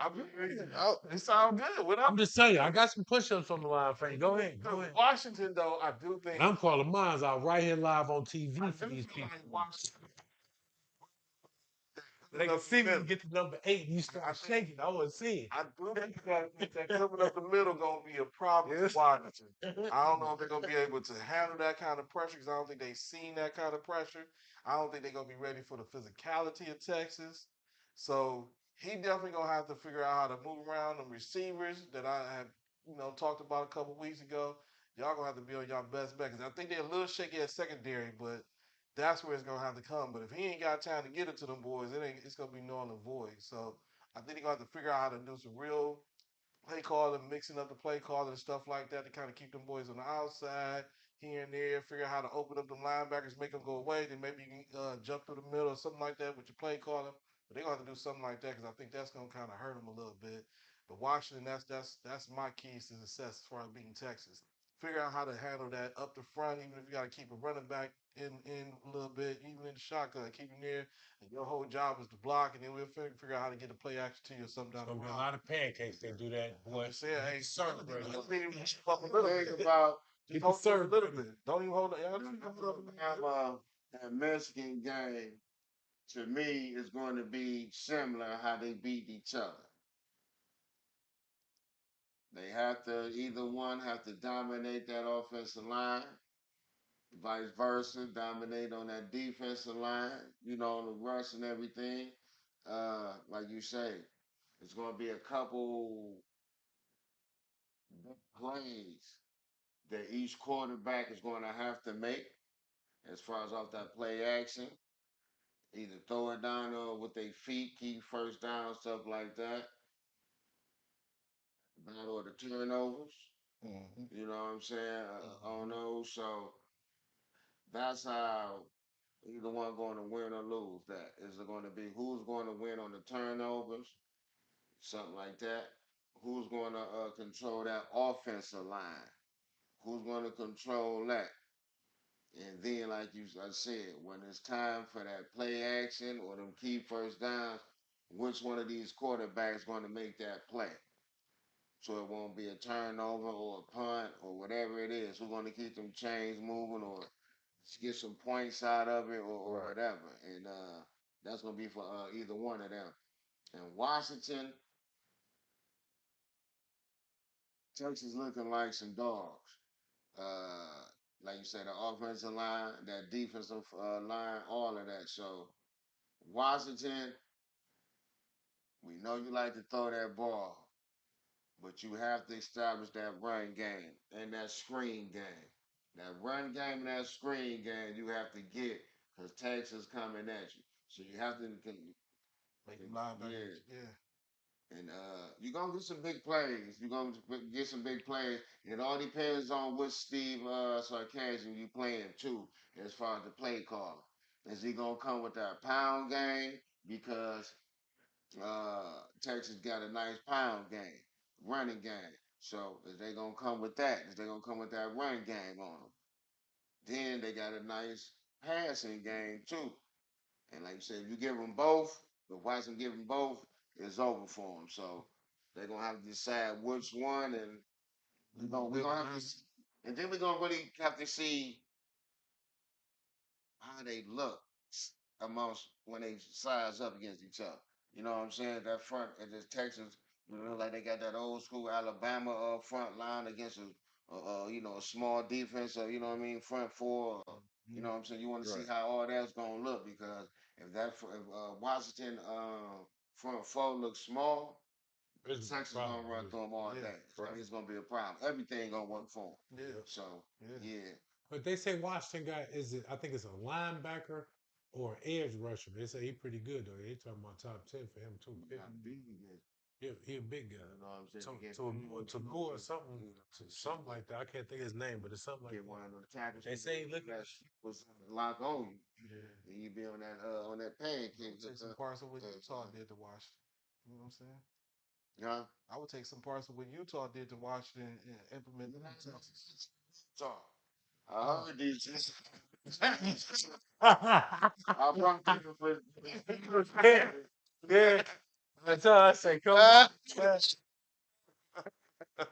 It sounds good. What
I'm just telling you, I got some push-ups on the line for you. Go ahead. Go ahead.
Washington, though, I do think.
And I'm calling mines out right here live on TV for these people. They can see me get to number 8 and you start shaking. I want to see it.
I do think that coming up the middle going to be a problem for Washington. I don't know if they're going to be able to handle that kind of pressure because I don't think they've seen that kind of pressure. I don't think they're going to be ready for the physicality of Texas. So he definitely going to have to figure out how to move around the receivers that I have, talked about a couple weeks ago. Y'all going to have to be on y'all best bet because I think they're a little shaky at secondary, but that's where it's gonna have to come. But if he ain't got time to get it to them boys, it's gonna be null and void. So I think he's gonna have to figure out how to do some real play calling, mixing up the play calling and stuff like that to kind of keep them boys on the outside here and there. Figure out how to open up them linebackers, make them go away. Then maybe you can jump through the middle or something like that with your play calling. But they're gonna have to do something like that because I think that's gonna kind of hurt them a little bit. But Washington, that's my keys to success as far as beating Texas. Figure out how to handle that up the front, even if you got to keep a running back in a little bit, even in the shotgun, keep him there. And your whole job is to block, and then we'll figure out how to get the play action to you or something down the
There's
road.
a lot of pancakes they do that. Boy,
I'm saying, hey,
certain
Think about
just hold it a little bit. Don't even hold it.
Alabama and Michigan game. To me, is going to be similar how they beat each other. They have to either one have to dominate that offensive line, vice versa, dominate on that defensive line, on the rush and everything. Like you say, it's going to be a couple plays that each quarterback is going to have to make as far as off that play action. Either throw it down or with their feet, keep first down, stuff like that. Battle of the turnovers. You know what I'm saying? On those. So that's how either one going to win or lose. That is it going to be who's going to win on the turnovers, something like that. Who's going to control that offensive line? Who's going to control that? And then, like I said, when it's time for that play action or them key first downs, which one of these quarterbacks going to make that play. So it won't be a turnover or a punt or whatever it is. We're going to keep them chains moving or get some points out of it or
Right.
whatever. And that's going to be for either one of them. And Washington, Texas looking like some dogs. Like you said, the offensive line, that defensive line, all of that. So Washington, we know you like to throw that ball, but you have to establish that run game and that screen game. That run game and that screen game you have to get because Texas coming at you. So you have to
Make them linebackers.
yeah.
Yeah.
And you're gonna get some big plays. You're gonna get some big plays. It all depends on what Steve Sarkisian you playing too, as far as the play caller. Is he gonna come with that pound game? Because Texas got a nice pound game, running game. So is they gonna come with that? Is they gonna come with that run game on them? Then they got a nice passing game too. And like you said, if you give them both, the Washington give them both, it's over for them. So they're gonna have to decide which one, and we're gonna have to, and then we're gonna really have to see how they look amongst when they size up against each other. You know what I'm saying? That front and this Texas, like they got that old school Alabama front line against a small defense, or you know what I mean, front four. You know what I'm saying? You want to see
Right.
how all that's gonna look because if Washington front four looks small,
It's a
Texas
problem.
gonna run through them all
Yeah,
day. I
right.
mean, it's gonna be a problem. Everything gonna work for them.
Yeah.
So
Yeah.
yeah.
But they say Washington guy I think it's a linebacker or edge rusher. They say he pretty good though. They talking about top 10 for him too.
Not big again.
He a big guy.
You know what I'm saying?
To
Get
go or something like that. I can't think of his name, but it's something like
get
that.
one of those tackles.
They say he look
that was lock on you.
Yeah.
And you be on that
I
pancake.
would take some parts of what Utah did to Washington. You know what I'm saying?
Huh?
I would take some parts of what Utah did to Washington and implement them in Texas.
So I heard these.
yeah,
I brought people for.
yeah. That's all I say. Come on. I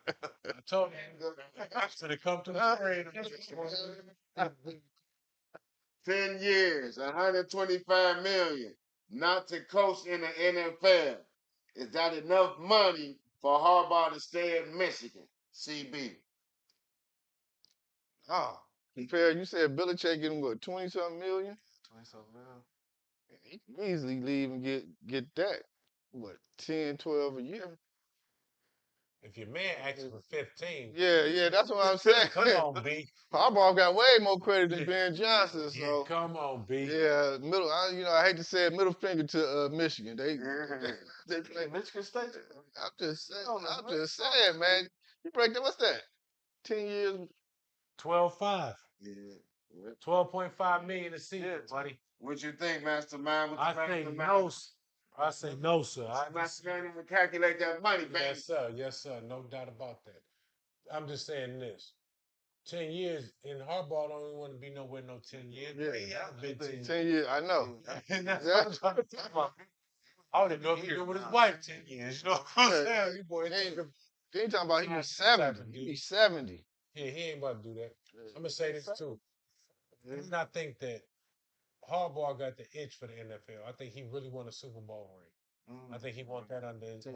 told you. So they come to the screen.
10 years, 125 million, not to coach in the NFL. Is that enough money for Harbaugh to stay at Michigan? CB.
Oh, compare. You said Belichick getting what 20-something million?
20-something mil.
He can easily leave and get that. What 10, 12 a year?
If your man asks for 15,
Yeah, that's what I'm saying.
come on, B.
Harbaugh got way more credit than Ben Johnson.
Yeah,
So
come on, B.
yeah, middle. I hate to say it, middle finger to Michigan. They play.
Michigan State.
I'm just saying.
Oh, no,
I'm
man.
just saying, man. You break that. What's that? 10 years.
12.5.
Yeah.
12.5 million a season,
Yeah.
buddy.
What you think, Mastermind? What
I
you
think
Mastermind?
no. I say no, sir.
Mastermind even calculate that money, baby.
Yes, sir. Yes, sir. No doubt about that. I'm just saying this. 10 years, and Harbaugh don't even want to be nowhere no 10 years.
Yeah.
He hasn't been 10 years.
10 years. I know.
And that's what I'm trying to talk about. I don't even know if he's been with his wife 10 years. You know what I'm saying? You boy,
Then you talking about he be 70. He be 70.
yeah, he ain't about to do that. I'm gonna say this too. I do not think that Harbaugh got the itch for the NFL. I think he really won a Super Bowl ring. I think he won that under his.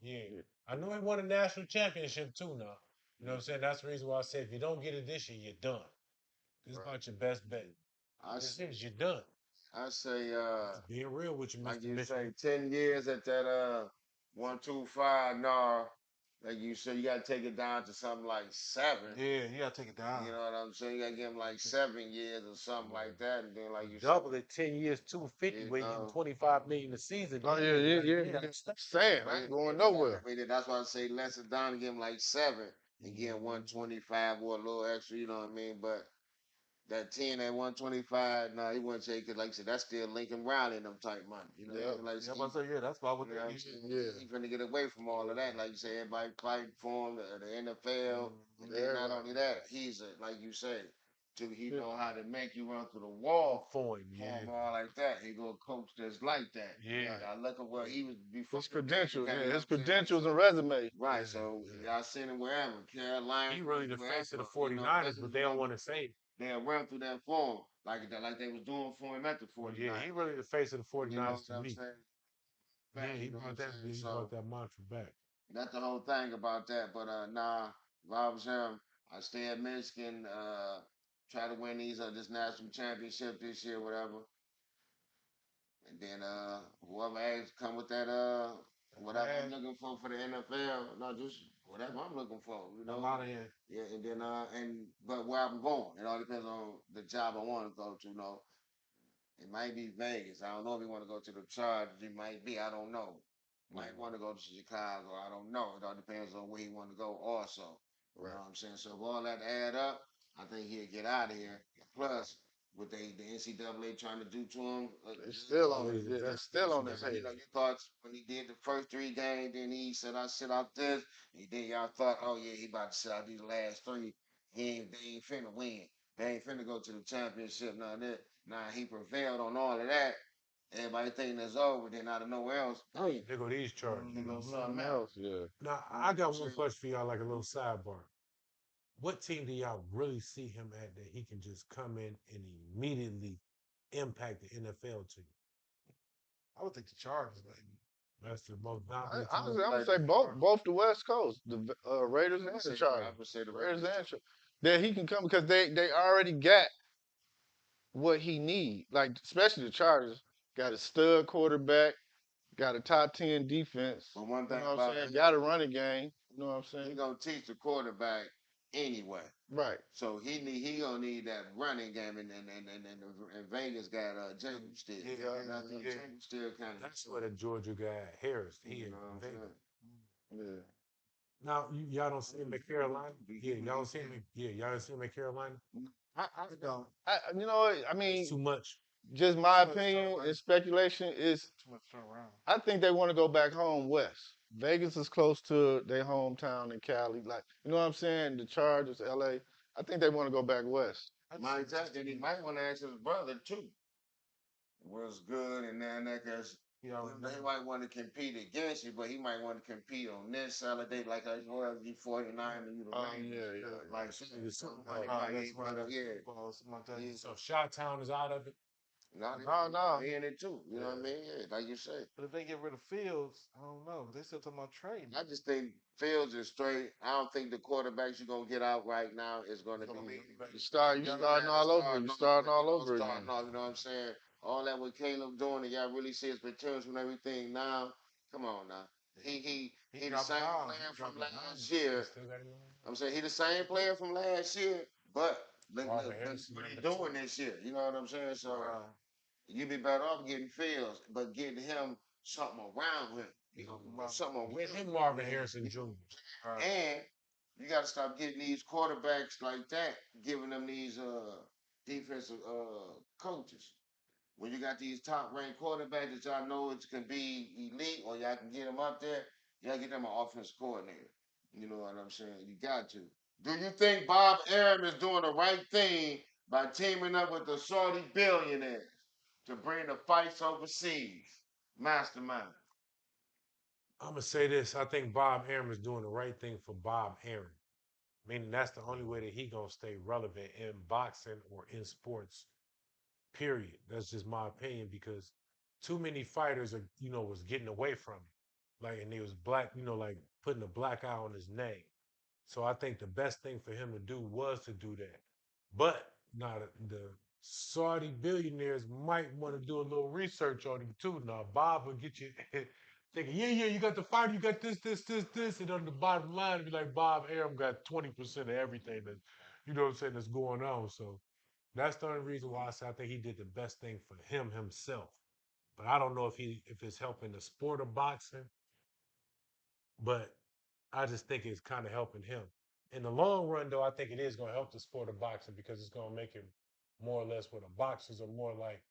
Yeah. I know he won a national championship too now. You know what I'm saying? That's the reason why I said if you don't get it this year, you're done. This is about your best bet. You're done.
I say,
Being real with you,
like
Mr.
you
Mitchell.
say, 10 years at that 125. No, like you said, you got to take it down to something like 7.
Yeah, you gotta take it down.
You know what I'm saying? You got to give him like 7 years or something like that, and then like you
Double it 10 years, 250,
Yeah,
where you 25 million a season.
Oh yeah. Saying I ain't going nowhere.
I mean, that's why I say less it down and give him like 7 and give him 125 or a little extra. You know what I mean? But that 10 at 125, no, he wouldn't take it. Like I said, that's still Lincoln Riley and them type money. You know,
Yeah.
like
Yeah, I'm about to say, yeah, that's why what
you know what I'm
they
saying?
Yeah.
He's gonna get away from all of that. Like you say, everybody fighting for him, the NFL. And then not
Everybody.
only that, he's like you say, He
Yeah.
know how to make you run through the wall.
Form, yeah.
Form all like that. He go coach that's like that.
Yeah.
I look at what he was before.
His credentials,
you know
yeah,
what
his
I'm saying?
credentials and resume.
Right,
Yeah,
so
yeah.
y'all seen him wherever, Carolina,
He really the face of the
wherever,
49ers, but they don't want to say it.
they'll run through that form like they was doing for him at the 49ers.
Yeah, he really the face of the 49ers
You know what
to
I'm
me.
saying?
Yeah,
Back,
he
you know what
brought
I'm
that.
saying?
He
So
brought that mantra back.
that's the whole thing about that. But nah, if I was him, I stay at Michigan, try to win this national championship this year, whatever. And then whoever else come with that whatever I'm looking for the NFL, not just whatever I'm looking for, you know.
I'm out of here.
Yeah, and then but where I'm going, it all depends on the job I want to go to. You know, it might be Vegas. I don't know if you want to go to the Chargers. It might be. I don't know. Might want to go to Chicago. I don't know. It all depends on where he want to go. Also, you know what I'm saying. So if all that add up, I think he'll get out of here. Plus, what the NCAA trying to do to him,
It's still on
Oh,
his,
he's a
yeah, it's still on his head.
you know, you thought when he did the first 3 games, then he said, I sit out this. And then y'all thought, oh, yeah, he about to sit out these last 3. They ain't finna win. They ain't finna go to the championship. Now that he prevailed on all of that. Everybody thinking that's over. Then out of nowhere else, hey,
There go these Chargers.
he go something
Something
else.
else, yeah.
Now, I got one question for y'all, like a little sidebar. What team do y'all really see him at that he can just come in and immediately impact the NFL to you?
I would think the Chargers, baby.
That's the most
Honestly,
dominant.
I'm gonna say both the West Coast, the Raiders and the Chargers.
I would say the
Raiders
Raiders.
and Chargers. That he can come because they already got what he need. Like especially the Chargers got a stud quarterback, got a top 10 defense.
But one
You
thing
know what
about
I'm saying?
it,
Got a running game. You know what I'm
he
saying?
gonna teach the quarterback anyway.
Right.
So he gonna need that running game, and Vegas got Jacob still.
Yeah,
And I think
yeah.
Jacob still kind of.
That's where the Georgia guy Harris. He
You
in
know what I'm
Vegas.
saying?
Yeah.
Now y'all don't see him at Carolina. Yeah, y'all don't see him. Y'all don't see him at Carolina.
I don't.
You know what? I mean,
It's too much.
just my
Too much
opinion
turnaround.
and speculation is
Too much turnaround.
I think they want to go back home west. Vegas is close to their hometown in Cali. Like, you know what I'm saying? The Chargers, LA. I think they want to go back west.
Mike Jackson, he might want to ask his brother too. Was good, and then that cause
He
he
already know.
might want to compete against you, but he might want to compete on this Saturday, like I was you 49 and you the Raiders. Like something like
Right,
that.
that's right.
Yeah.
Football, something like that.
Yeah.
So Chi-Town is out of it.
No.
He in it too. You know what I mean? Yeah, like you say.
But if they get rid of Fields, I don't know. They still talking about trading.
I just think Fields is straight. I don't think the quarterbacks you're gonna get out right now is gonna be.
You starting all over. You starting all over again.
You know what I'm saying? All that with Caleb doing, and y'all really see his potential and everything now. Come on now. He the
dropping
same
down.
player
He
from
dropping
last
down.
year.
Still got him on?
I'm saying he the same player from last year, but look
Marvin
what
Harrison,
he
number
doing
2.
this year. You know what I'm saying? So
Right.
you be better off getting Fields, but getting him something around him. You know, something
Get
with
him
him.
Marvin Harrison Jr.
Right.
And you got to stop getting these quarterbacks like that, giving them these defensive coaches. When you got these top ranked quarterbacks that y'all know it can be elite, or y'all can get them up there, y'all get them an offense coordinator. You know what I'm saying? You got to. Do you think Bob Arum is doing the right thing by teaming up with the Saudi billionaires to bring the fights overseas? Mastermind.
I'm gonna say this. I think Bob Arum is doing the right thing for Bob Arum. Meaning that's the only way that he gonna stay relevant in boxing or in sports. Period. That's just my opinion because too many fighters are, was getting away from him. Like, and he was black, like putting a black eye on his name. So I think the best thing for him to do was to do that. But now the Saudi billionaires might want to do a little research on him too. Now Bob will get you thinking, yeah, you got the fighter, you got this, and on the bottom line, it'd be like Bob Arum got 20% of everything that, what I'm saying, that's going on. So that's the only reason why I say I think he did the best thing for him himself. But I don't know if it's helping the sport of boxing, but I just think it's kind of helping him. In the long run, though, I think it is going to help the sport of boxing because it's going to make it more or less where the boxers are more like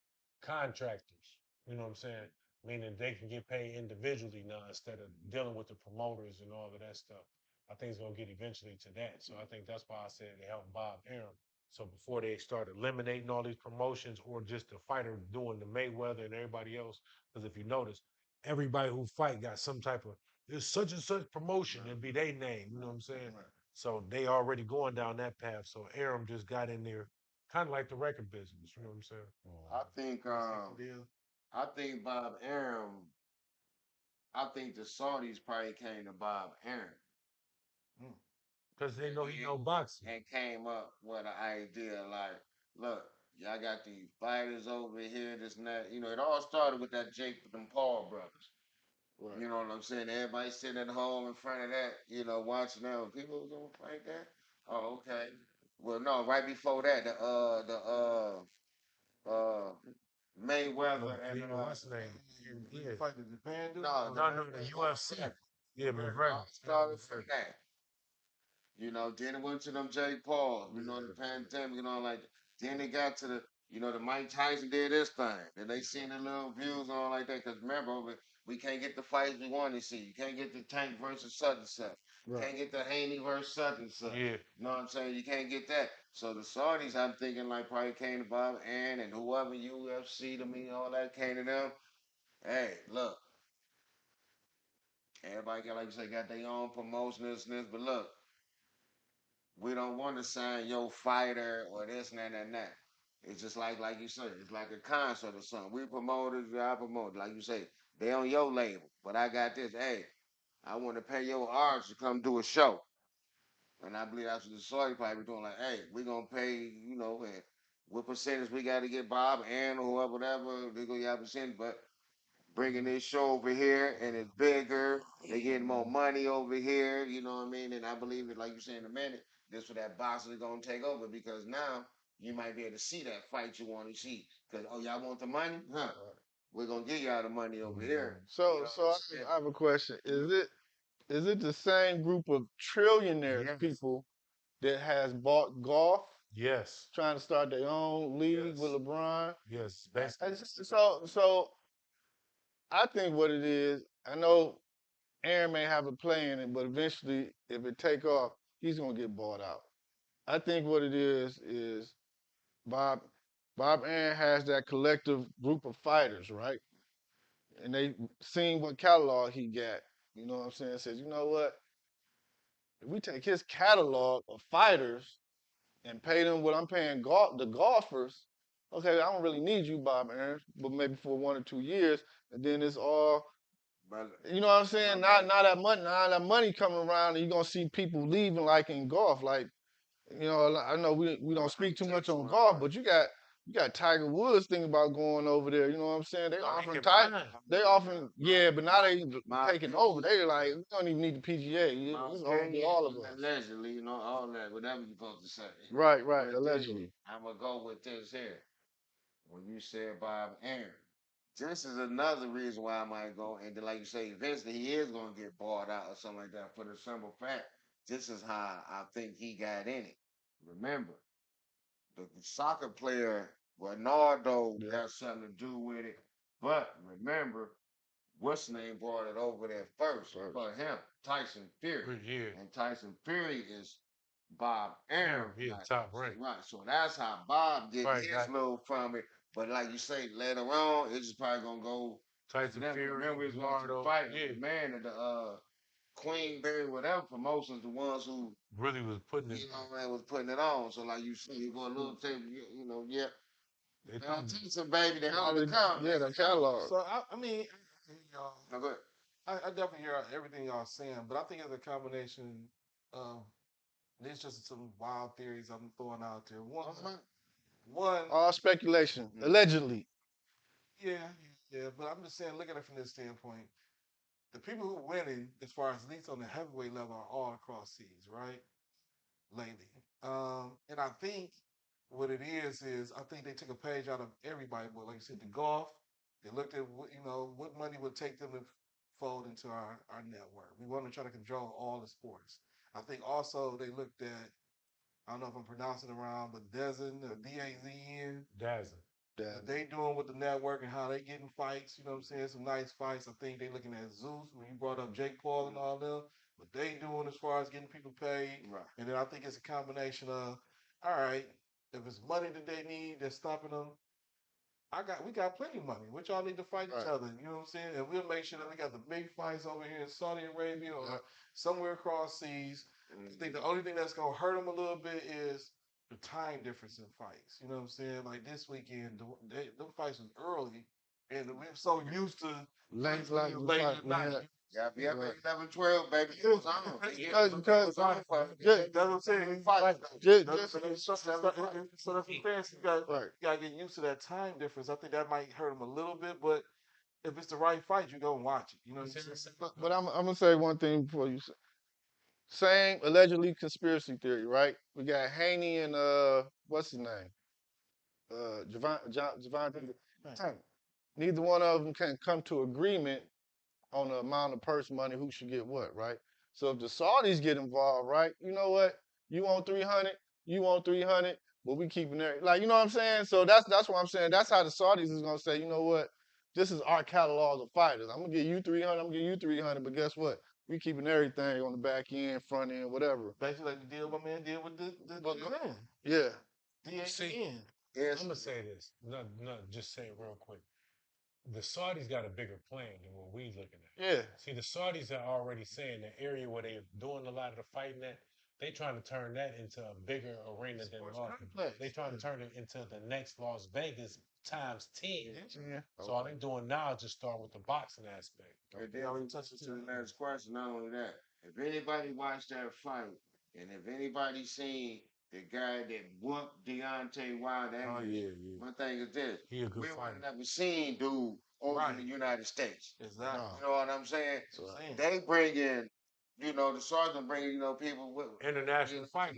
contractors. You know what I'm saying? Meaning they can get paid individually now instead of dealing with the promoters and all of that stuff. I think it's going to get eventually to that. So I think that's why I said it helped Bob Arum So before they start eliminating all these promotions or just the fighter doing the Mayweather and everybody else, because if you notice, everybody who fight got some type of there's such and such promotion and be their name. You know what I'm saying?
Right.
So they already going down that path. So Aram just got in there, kind of like the record business. You know what I'm saying?
I think
Same deal.
I think Bob Arum. I think the Saudis probably came to Bob Arum
Mm.
Because they know he know boxing.
and came up with an idea like, look, y'all got these fighters over here, this and that. You know, it all started with that Jake and Paul brothers.
Right.
You know what I'm saying? Everybody sitting at home in front of that, you know, watching them. People was gonna fight that. Oh, okay. Well, no, right before that, uh Mayweather and
Yeah, what's his name?
He
Yeah.
fight the Japan dude?
no,
No, the UFC. Yeah, McGregor.
started from that. You know, then it went to them Jake Paul, you know, the pandemic and all like that. Then it got to the, you know, the Mike Tyson did this thing. Then they seen the little views and all like that. Because remember, we can't get the fights we want to see. You can't get the Tank versus such and such.
Right.
Can't get the Haney versus such and such.
Yeah.
You know what I'm saying? You can't get that. So the Saudis, I'm thinking, like, probably came to Bob Ann and whoever UFC to me, all that came to them. Hey, look, everybody got, like you say, got their own promotion, this, and this. But look, we don't want to sign your fighter or this and that. It's just like you said, it's like a concert or something. We promoters, I promote. Like you say, they on your label, but I got this. Hey, I want to pay your artists to come do a show, and I believe that's what the Saudi probably doing. Like, hey, we gonna pay, you know, and what percentage we got to get Bob and whoever, whatever they gonna have percentage, but bringing this show over here and it's bigger. They getting more money over here. You know what I mean? And I believe it, like you said in a minute, this what that boxing is gonna take over because now you might be able to see that fight you want to see. Because oh, y'all want the money? Huh? We're gonna give y'all the money over here.
So,
You know
so
what
I,
I'm saying?
I have a question. Is it the same group of trillionaires
Yes.
people that has bought golf,
Yes.
trying to start their own league with
Yes.
LeBron?
Yes.
So I think what it is, I know Aaron may have a play in it, but eventually, if it take off, he's gonna get bought out. I think what it is Bob Bob Aaron has that collective group of fighters, right? And they seen what catalog he got. You know what I'm saying? Says, you know what? If we take his catalog of fighters and pay them what I'm paying the golfers, okay, I don't really need you, Bob Aaron, but maybe for 1 or 2 years, and then it's all,
But
you know what I'm saying? Now that money coming around, and you're gonna see people leaving like in golf. Like, you know, I know we don't speak too much on golf, but you got Tiger Woods thinking about going over there. You know what I'm saying? They offering yeah, but now they taking over. They like we don't even need the PGA. It's all of us.
allegedly, you know, all that, whatever you're supposed to say.
Right,
But
allegedly.
I'm gonna go with this here. When you said Bob Aaron, this is another reason why I might go. And then, like you say, eventually he is gonna get bought out or something like that. For the simple fact, this is how I think he got in it. Remember, the soccer player Ronaldo
Yeah.
got something to do with it. But remember, what's the name brought it over there first for him? Tyson Fury.
Yeah.
And Tyson Fury is Bob Aaron.
Yeah, top rank.
Right. So that's how Bob get
Right,
his
got-
little from it. But like you say, later on, it's just probably gonna go.
Tyson Fury,
Remember, it's going to
Eduardo.
fight
Yeah.
the man of the Queenberry, whatever promotions, the ones who
Really was putting it.
you know man was putting it on. So like you say, you go a little tape, you know, yeah.
They
Man, I'm telling some baby, they hell to come.
Yeah, the catalog.
So I mean, y'all,
No, go ahead.
I definitely hear everything y'all saying, but I think it's a combination of there's just some wild theories I'm throwing out there. One,
All speculation, allegedly.
yeah, but I'm just saying, look at it from this standpoint. The people who winning, as far as at least on the heavyweight level, are all across seas, right? Lately, and I think what it is I think they took a page out of everybody. But like you said, the golf, they looked at what money would take them to fold into our network. We want to try to control all the sports. I think also they looked at, I don't know if I'm pronouncing it wrong, but Dazn or DAZN.
Dazzling.
What they doing with the network and how they getting fights, you know what I'm saying? Some nice fights. I think they looking at Zeus when you brought up Jake Paul and all them. What they doing as far as getting people paid.
Right.
And then I think it's a combination of, all right, If it's money that they need that's stopping them, we got plenty of money. Which y'all need to fight
Right.
each other. You know what I'm saying? And we'll make sure that we got the big fights over here in Saudi Arabia or
Yeah.
somewhere across seas. I think the only thing that's gonna hurt them a little bit is the time difference in fights. You know what I'm saying? Like this weekend, them fights was early, and we're so used to
Late,
fights
like
being
the
late
fight,
at night.
man.
Yeah, be up
Right.
at 11, 12, baby. It was on.
Because
That's what I'm saying.
Fight.
just
So that's the fans. You
right.
gotta get used to that time difference. I think that might hurt them a little bit, but if it's the right fight, you go and watch it. You know what I'm saying?
But I'm gonna say one thing before you say. Same allegedly conspiracy theory, right? We got Haney and what's his name? Javante Tank. Neither one of them can come to agreement on the amount of purse money who should get what, right? So if the Saudis get involved, right? You know what? You want 300, you want 300, but we keeping there. Like, you know what I'm saying? So that's what I'm saying. That's how the Saudis is gonna say, you know what? This is our catalog of fighters. I'm gonna give you 300, I'm gonna give you 300, but guess what? We keeping everything on the back end, front end, whatever.
Basically, like the deal my man did with the
But
man.
yeah,
See,
DAN.
Yes.
I'm gonna say this. Not just say it real quick. The Saudis got a bigger plan than what we looking at.
yeah.
See, the Saudis are already saying the area where they're doing a lot of the fighting at, they trying to turn that into a bigger arena than
Sports
Las.
complex.
They trying to turn it into the next Las Vegas times 10.
Yeah.
So all they doing now is just start with the boxing aspect.
And then we touch it to the next question. Not only that, if anybody watched that fight, and if anybody seen the guy that whooped Deontay Wilder,
Oh yeah.
my thing is this:
He a good
we would
fighter.
have never seen dude over
Right.
in the United States.
Exactly.
No.
You know what I'm saying?
That's what I'm saying.
They bring in, the sergeant bring people with
International fighter.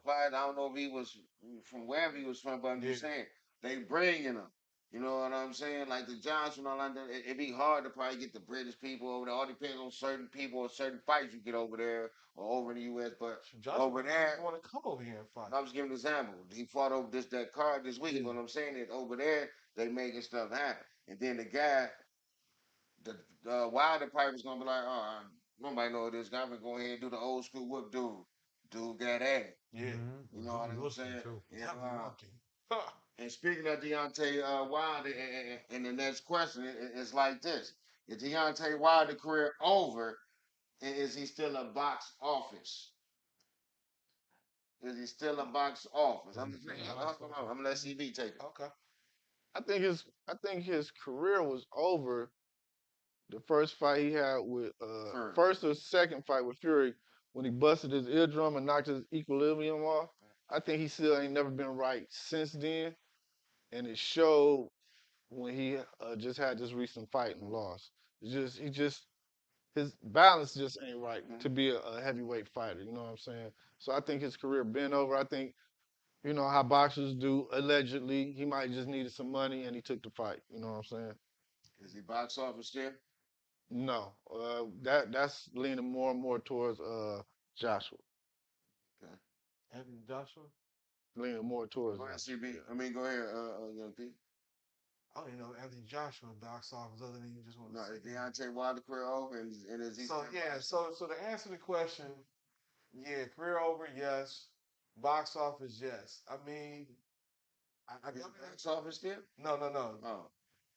fight. I don't know if he was from wherever he was from, but I'm just
Yeah.
saying they bringing them. You know what I'm saying? Like the Johnson, all that. It'd be hard to probably get the British people over there. All depends on certain people or certain fights you get over there or over in the U.S. But
Joshua
over there,
want to come over here and fight.
I was giving an example. He fought over that card this week.
Yeah.
What I'm saying is over there they making stuff happen. And then the guy, the Wilder probably was gonna be like, oh, nobody know this guy. I'm gonna go ahead and do the old school whoop dude. Dude got at it.
Yeah.
You know what I'm saying?
Too.
Yeah.
Walking. Huh.
And speaking of Deontay Wilder, and the next question is like this: Is Deontay Wilder career over, and is he still a box office? Is he still a box office? I'm gonna let CB take it.
Okay.
I think his career was over the first fight he had with
Fury.
first or second fight with Fury when he busted his eardrum and knocked his equilibrium off. I think he still ain't never been right since then, and it showed when he just had this recent fight and lost. His balance just ain't right to be a heavyweight fighter. You know what I'm saying? So I think his career been over. I think how boxers do allegedly. He might just needed some money and he took the fight. You know what I'm saying?
Is he box office still?
No, that's leaning more and more towards Joshua.
Okay.
Anthony Joshua.
Leaning more towards
Go ahead,
him.
CB. I mean, go ahead, young P.
I don't even know Anthony Joshua box office other than you just want
No,
to
is
say.
Deontay Wilder career over, and is he?
So
still
yeah,
box
so to answer the question, yeah, career over, yes. Box office, yes. I mean, I
office? Is he box office still?
no.
Oh,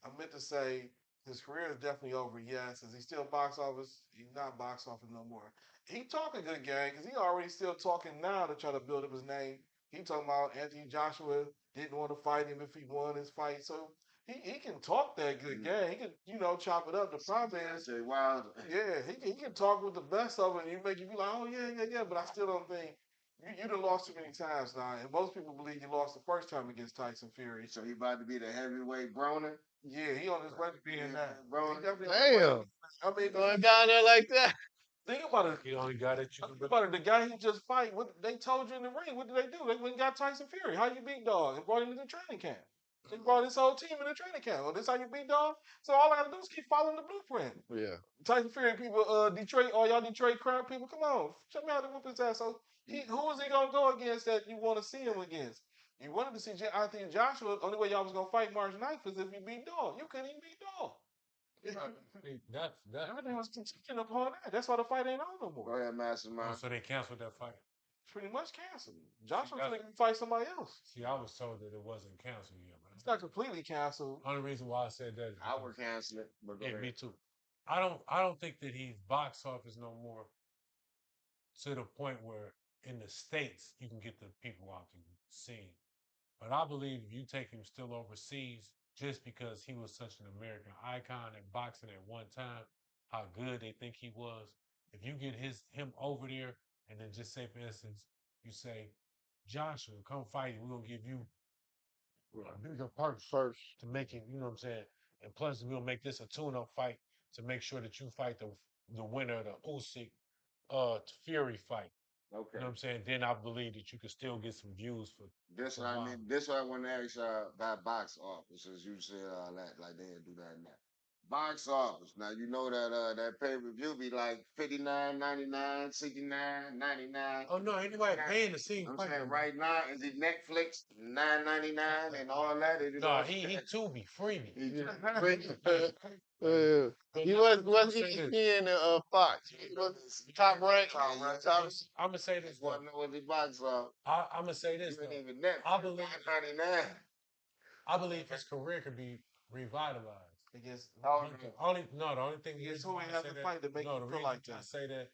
I meant to say his career is definitely over. Yes, is he still box office? He's not box office no more. He talking good game because he already still talking now to try to build up his name. He talking about Anthony Joshua didn't want to fight him if he won his fight, so he can talk that good game. He can chop it up. The problem is,
Deontay Wilder.
yeah, he can talk with the best of it, and you make you be like, oh yeah. But I still don't think you done lost too many times now, and most people believe you lost the first time against Tyson Fury.
So he about to be the heavyweight Broner.
Yeah, he on his way to being that.
Bro.
He definitely on his way.
Damn,
I mean,
going down there like that.
think about it.
He only got it.
Think about it. The guy he just fight, what they told you in the ring, what did they do? They went and got Tyson Fury. How you beat dog? And brought him to the training camp. They brought his whole team in the training camp. Well, this how you beat dog? So all I gotta do is keep following the blueprint.
Yeah.
Tyson Fury people, Detroit, all y'all Detroit crowd people, come on. Show me how to whoop his ass. So who is he gonna go against that you want to see him against? You wanted to see Anthony Joshua. Only way y'all was gonna fight March 9th is if you beat dog. You couldn't even beat dog.
That.
Everything was contingent upon that. That's why the fight ain't on no
Go
more.
ahead, Mastermind.
So they canceled that fight.
pretty much canceled. Joshua
that's-
finna fight somebody else.
See, I was told that it wasn't canceled yet, man.
It's not completely canceled.
Only reason why I said that is
I
because,
would cancel it, but go
yeah,
ahead.
me too. I don't think that he's box office no more to the point where in the States you can get the people out to see him. But I believe if you take him still overseas, just because he was such an American icon at boxing at one time, how good they think he was. If you get him over there, and then just say, for instance, you say, Joshua, come fight. We're gonna give you a bigger purse
First.
to make it. You know what I'm saying? And plus, we'll make this a tune-up fight to make sure that you fight the winner of the Usyk Fury fight.
Okay.
You know what I'm saying? Then I believe that you could still get some views for.
This what I mean. This what I want to ask y'all about box office, since you said all that, like they didn't do that now. Box office. Now you know that that pay-per-view be like $59.99, $69.99.
Oh no, anybody paying to see him
I'm
fight?
saying right now, is it Netflix $9.99 and all that? Is it
No,
all
he Tubi, freebie.
Yeah. He was ESPN and Fox. He was top ranked.
I'm gonna say this.
Just want to know what the box office.
I'm gonna say this.
You ain't
Though.
even Netflix.
I believe
$9.99.
I believe his career could be revitalized.
Against
The only thing
Against
reason
who
why
ain't
I
have
say
to
that-
fight to make
no,
you
the
feel
reason
like
I
that.
say that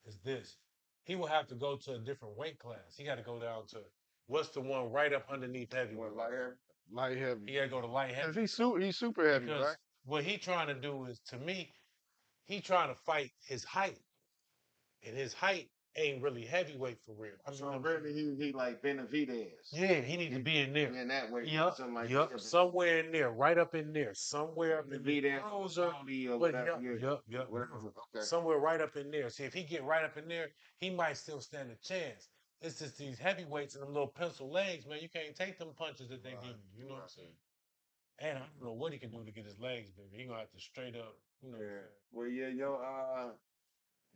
is this: he will have to go to a different weight class. He got to go down to what's the one right up underneath heavyweight.
What, light heavy?
Light heavy.
He got to go to light heavy.
He's super heavy,
Because
right?
what he trying to do is, to me, he trying to fight his height, and his height ain't really heavyweight for real.
So really, he like Benavidez.
Yeah, he need to be in there.
In that way.
Yep,
Something like
yep,
that.
somewhere in there, right up in there, somewhere up in there.
Benavidez,
Closer,
Saudi or
but
whatever.
yep.
Whatever. Okay.
Somewhere right up in there. See, if he get right up in there, he might still stand a chance. It's just these heavyweights and them little pencil legs, man. You can't take them punches that they give you. You know what I'm saying? And I don't know what he can do to get his legs bigger. He gonna have to straight up, you know.
Yeah. Well, yeah,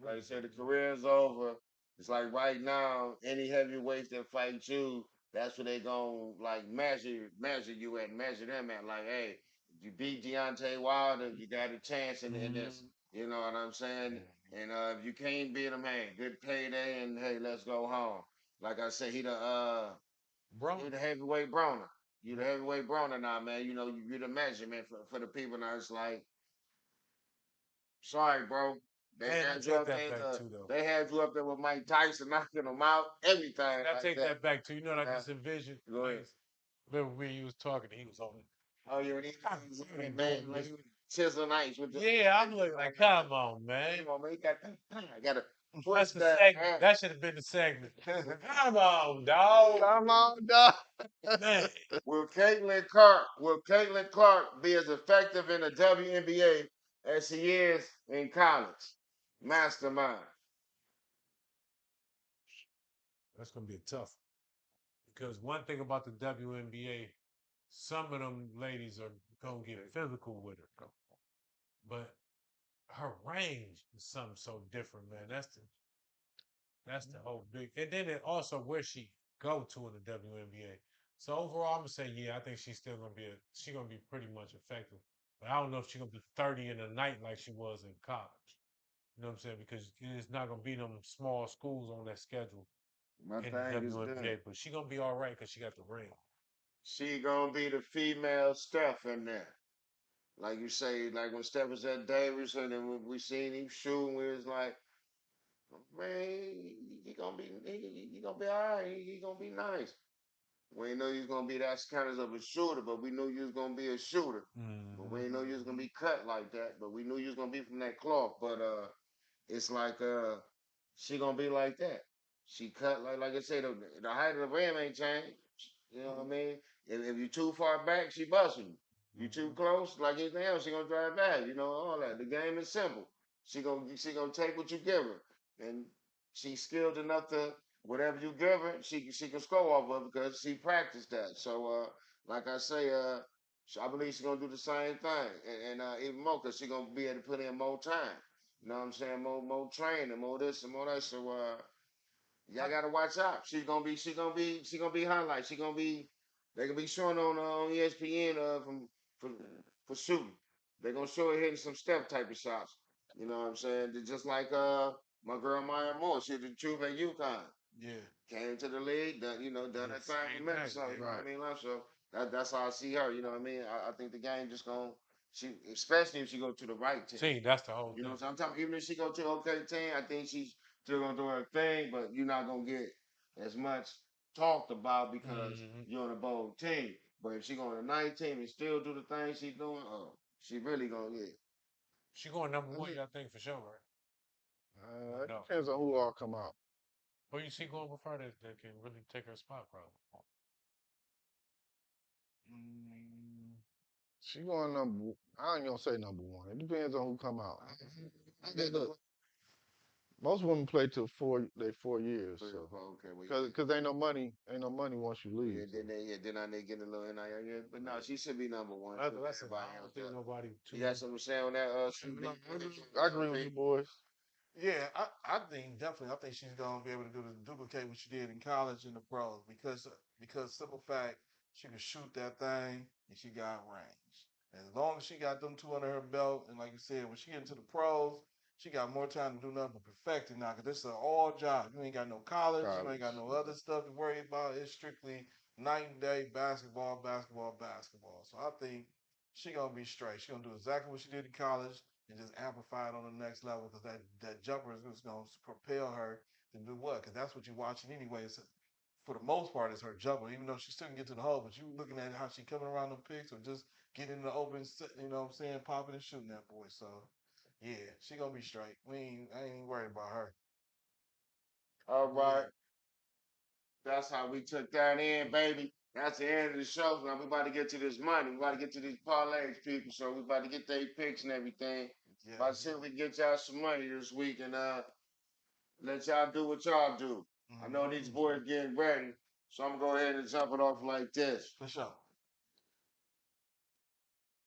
like I said, the career's over. It's like right now, any heavyweights that fight you, that's what they gonna like measure you at, measure them at. Like, hey, you beat Deontay Wilder, you got a chance in this. You know what I'm saying? And if you can't beat him, hey, good payday, and hey, let's go home. Like I said, he the heavyweight Broner. You the heavyweight Broner now, man. You know, you the measurement for the people now. It's like, sorry, bro. They
Man, I
had you
take
up
that
there.
back too, though.
They had you up there with Mike Tyson knocking him out, everything.
I
like
take that back too. You know, like
Yeah.
this envision.
Go ahead.
Remember when you was talking, he was on it.
Oh, yeah, when he was man, like he was chiseling ice with the.
Yeah, I'm looking like, come on, man.
Come on, man. You got to
That's
twist
the
that.
segment. That should have been the segment. Come on, dog.
Come on, dog.
Man,
Will Caitlin Clark be as effective in the WNBA as she is in college? Mastermind.
that's gonna be tough. Because one thing about the WNBA, some of them ladies are gonna get physical with her, but her range is something so different, man. That's the whole big. And then it also where she go to in the WNBA. So overall, I'm gonna say yeah. I think she's still gonna be she's gonna be pretty much effective. But I don't know if she's gonna be 30 in a night like she was in college. You know what I'm saying? Because it's not gonna be them small schools on that schedule
My
in the
thing is
WNBA.
done.
But she gonna be all right because she got the ring.
She gonna be the female Steph in there. Like you say, like when Steph was at Davidson and when we seen him shooting, we was like, man, he gonna be he gonna be all right. He gonna be nice. We ain't know you was gonna be that kind of a shooter, but we knew you was gonna be a shooter. But we ain't know you was gonna be cut like that. But we knew you was gonna be from that cloth. But it's like she gonna be like that. She cut like I said, the height of the rim ain't changed. You know what I mean? If you too far back, she busting you. You too close, like anything else, she gonna drive back. You know all that. The game is simple. She gonna take what you give her, and she's skilled enough to whatever you give her, she can score off of because she practiced that. So like I say, I believe she's gonna do the same thing, and even more because she's gonna be able to put in more time. You know what I'm saying? More training, more this and more that. So y'all gotta watch out. She gonna be highlight. They gonna be showing on ESPN for for shooting. They gonna show her hitting some step type of shots. You know what I'm saying? Just like my girl Maya Moore, she did the truth at UConn.
Yeah.
Came to the league, done done her
Yes,
thing in
ain't
Minnesota.
that,
You know what
Right.
I mean? Like, so that's how I see her. You know what I mean? I think the game just gonna especially if she go to the right team.
team. That's the whole
You know
thing.
what I'm talking? Even if she go to an okay team, I think she's still gonna do her thing, but you're not gonna get as much talked about because
Hmm.
you're on a bold team. But if she go on a nice team and still do the thing she's doing, oh, she really gonna get.
She going number
That's
one,
it.
I think, for sure, right?
It
No.
depends on who all come out.
Who you see going with her that can really take her spot, probably?
Mm,
She going number. I ain't gonna say number one. It depends on who come out.
I think
Look, most women play till they 4 years,
3 or
so
4, okay, well,
because ain't no money once you
yeah,
leave. So.
then I need getting a little NIL, yeah, but no, she should be number one.
That's,
Too.
that's it.
Everybody
I
else
don't think
does.
nobody
You
too.
got something to say on that?
No, I agree with you, boys.
yeah, I think definitely. I think she's gonna be able to duplicate what she did in college in the pros because simple fact she can shoot that thing and she got range. As long as she got them two under her belt, and like you said, when she get into the pros, she got more time to do nothing but perfect it now. Cause this is an all job. You ain't got no college. You ain't got no other stuff to worry about. It's strictly night and day basketball, basketball, basketball. So I think she gonna be straight. She gonna do exactly what she did in college and just amplify it on the next level because that jumper is just gonna propel her to do what? Because that's what you're watching anyway. It's for the most part, it's her jumper, even though she still can get to the hole. But you looking at how she coming around the picks or just getting in the open, you know what I'm saying, popping and shooting that boy. So, yeah, she gonna be straight. I ain't worried about her.
All right. That's how we took that in, baby. That's the end of the show. Now we about to get to this money. We about to get to these parlays, people. So we about to get their picks and everything.
Yeah.
About to see if we can get y'all some money this week and let y'all do what y'all do. I know these boys getting ready, so I'm gonna go ahead and jump it off like this.
For sure.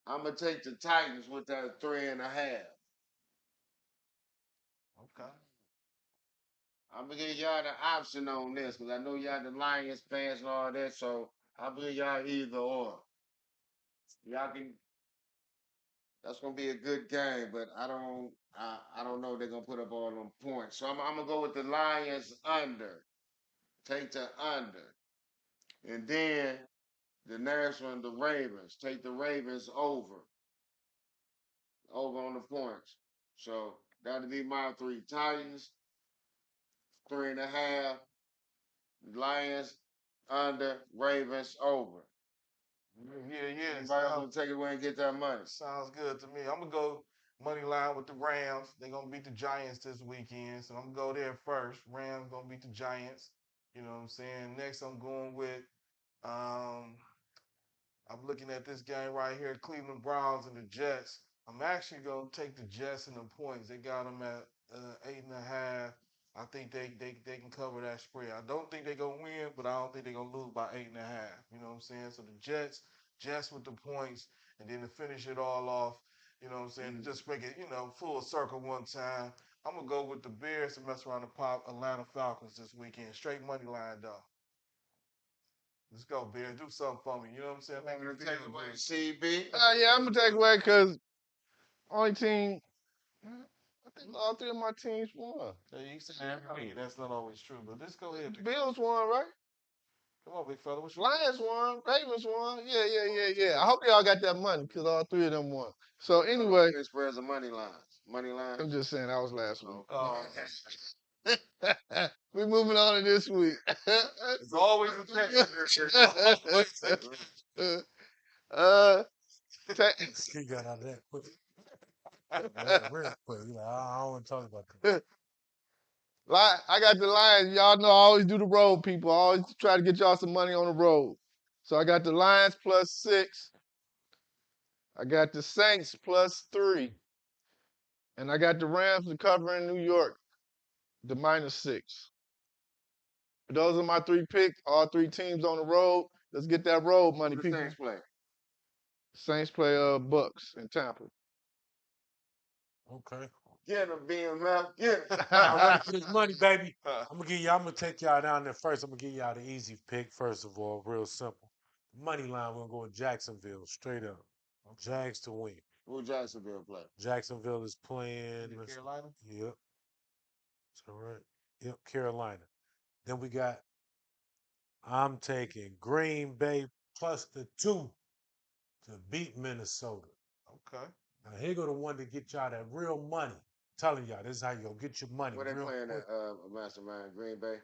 I'm gonna take the Titans with that 3.5.
Okay.
I'm gonna give y'all the option on this because I know y'all the Lions fans and all that. So I'm gonna give y'all either or. Y'all can. That's gonna be a good game, but I don't know if they're gonna put up all them points. So I'm gonna go with the Lions under. Take the under. And then the next one, the Ravens. Take the Ravens over. Over on the points. So that'll be my three. Titans, 3.5. Lions under. Ravens over.
Yeah.
Anybody else gonna take it away and get that money?
Sounds good to me. I'm gonna go money line with the Rams. They're gonna beat the Giants this weekend, so I'm gonna go there first. Rams gonna beat the Giants. You know what I'm saying? Next, I'm going with. Um, I'm looking at this game right here: Cleveland Browns and the Jets. I'm actually gonna take the Jets and the points. They got them at 8.5. I think they can cover that spread. I don't think they're gonna win, but I don't think they're gonna lose by 8.5. You know what I'm saying? So the Jets with the points, and then to finish it all off, you know what I'm saying? To just make it, full circle one time. I'm gonna go with the Bears to mess around and pop Atlanta Falcons this weekend. Straight money line though. Let's go, Bears. Do something for me. You know what I'm saying? Make
I'm
me
gonna
feel
take away
good.
CB.
Yeah, I'm gonna take away because only team. I think all three of my teams won.
Yeah, you say every week. That's not always true, but let's go ahead.
Bills won, right?
Come on, big fella. What you
Lions won. Ravens won. Yeah. I hope y'all got that money because all three of them won. So anyway,
This spreads of money lines. Money lines.
I'm just saying that was last week.
Oh.
We're moving on to this week.
It's always a thing.
uh,
He got out of that quick. Real quick. I don't want to talk about that.
I got the Lions. Y'all know I always do the road, people. I always try to get y'all some money on the road. So I got the Lions +6. I got the Saints +3. And I got the Rams to cover in New York, the -6. Those are my three picks. All three teams on the road. Let's get that road money,
The
people.
Saints play.
Saints play Bucks in Tampa.
Okay.
Get him, BMF. Get him.
I'm ready for this money, baby. I'm gonna take y'all down there first. I'm gonna give y'all the easy pick, first of all, real simple. Money line, we're gonna go with Jacksonville, straight up. Jags to win.
Who Jacksonville play?
Jacksonville is playing.
Carolina?
Yep. That's all right. Yep, Carolina. Then we got, I'm taking Green Bay plus the 2 to beat Minnesota.
Okay.
Now here go the one to get y'all that real money. Telling y'all this is how you gonna get your money
Where they
real
playing
quick.
at Mastermind? Green Bay?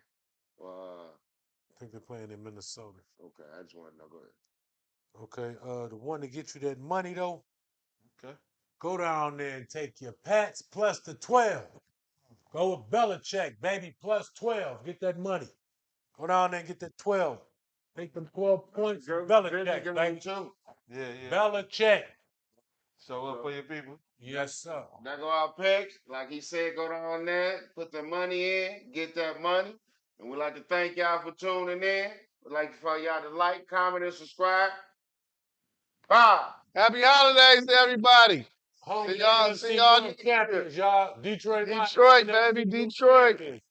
I think they're playing in Minnesota.
Okay, I just want to know. Go ahead.
Okay, the one to get you that money though,
Okay.
go down there and take your Pats plus the 12. Go with Belichick, baby, plus 12. Get that money. Go down there and get that 12. Take them 12 points from Belichick, baby.
Too.
Yeah, yeah.
Belichick.
Show up for your people.
Yes, sir.
That go our picks. Like he said, go down there, put the money in, get that money. And we'd like to thank y'all for tuning in. We'd like for y'all to like, comment, and subscribe. Bye.
Happy holidays to everybody.
Home
See y'all
NFC
next
World
year.
champions, y'all. Detroit Lions,
Detroit,
NFC
baby,
World
Detroit.
champions.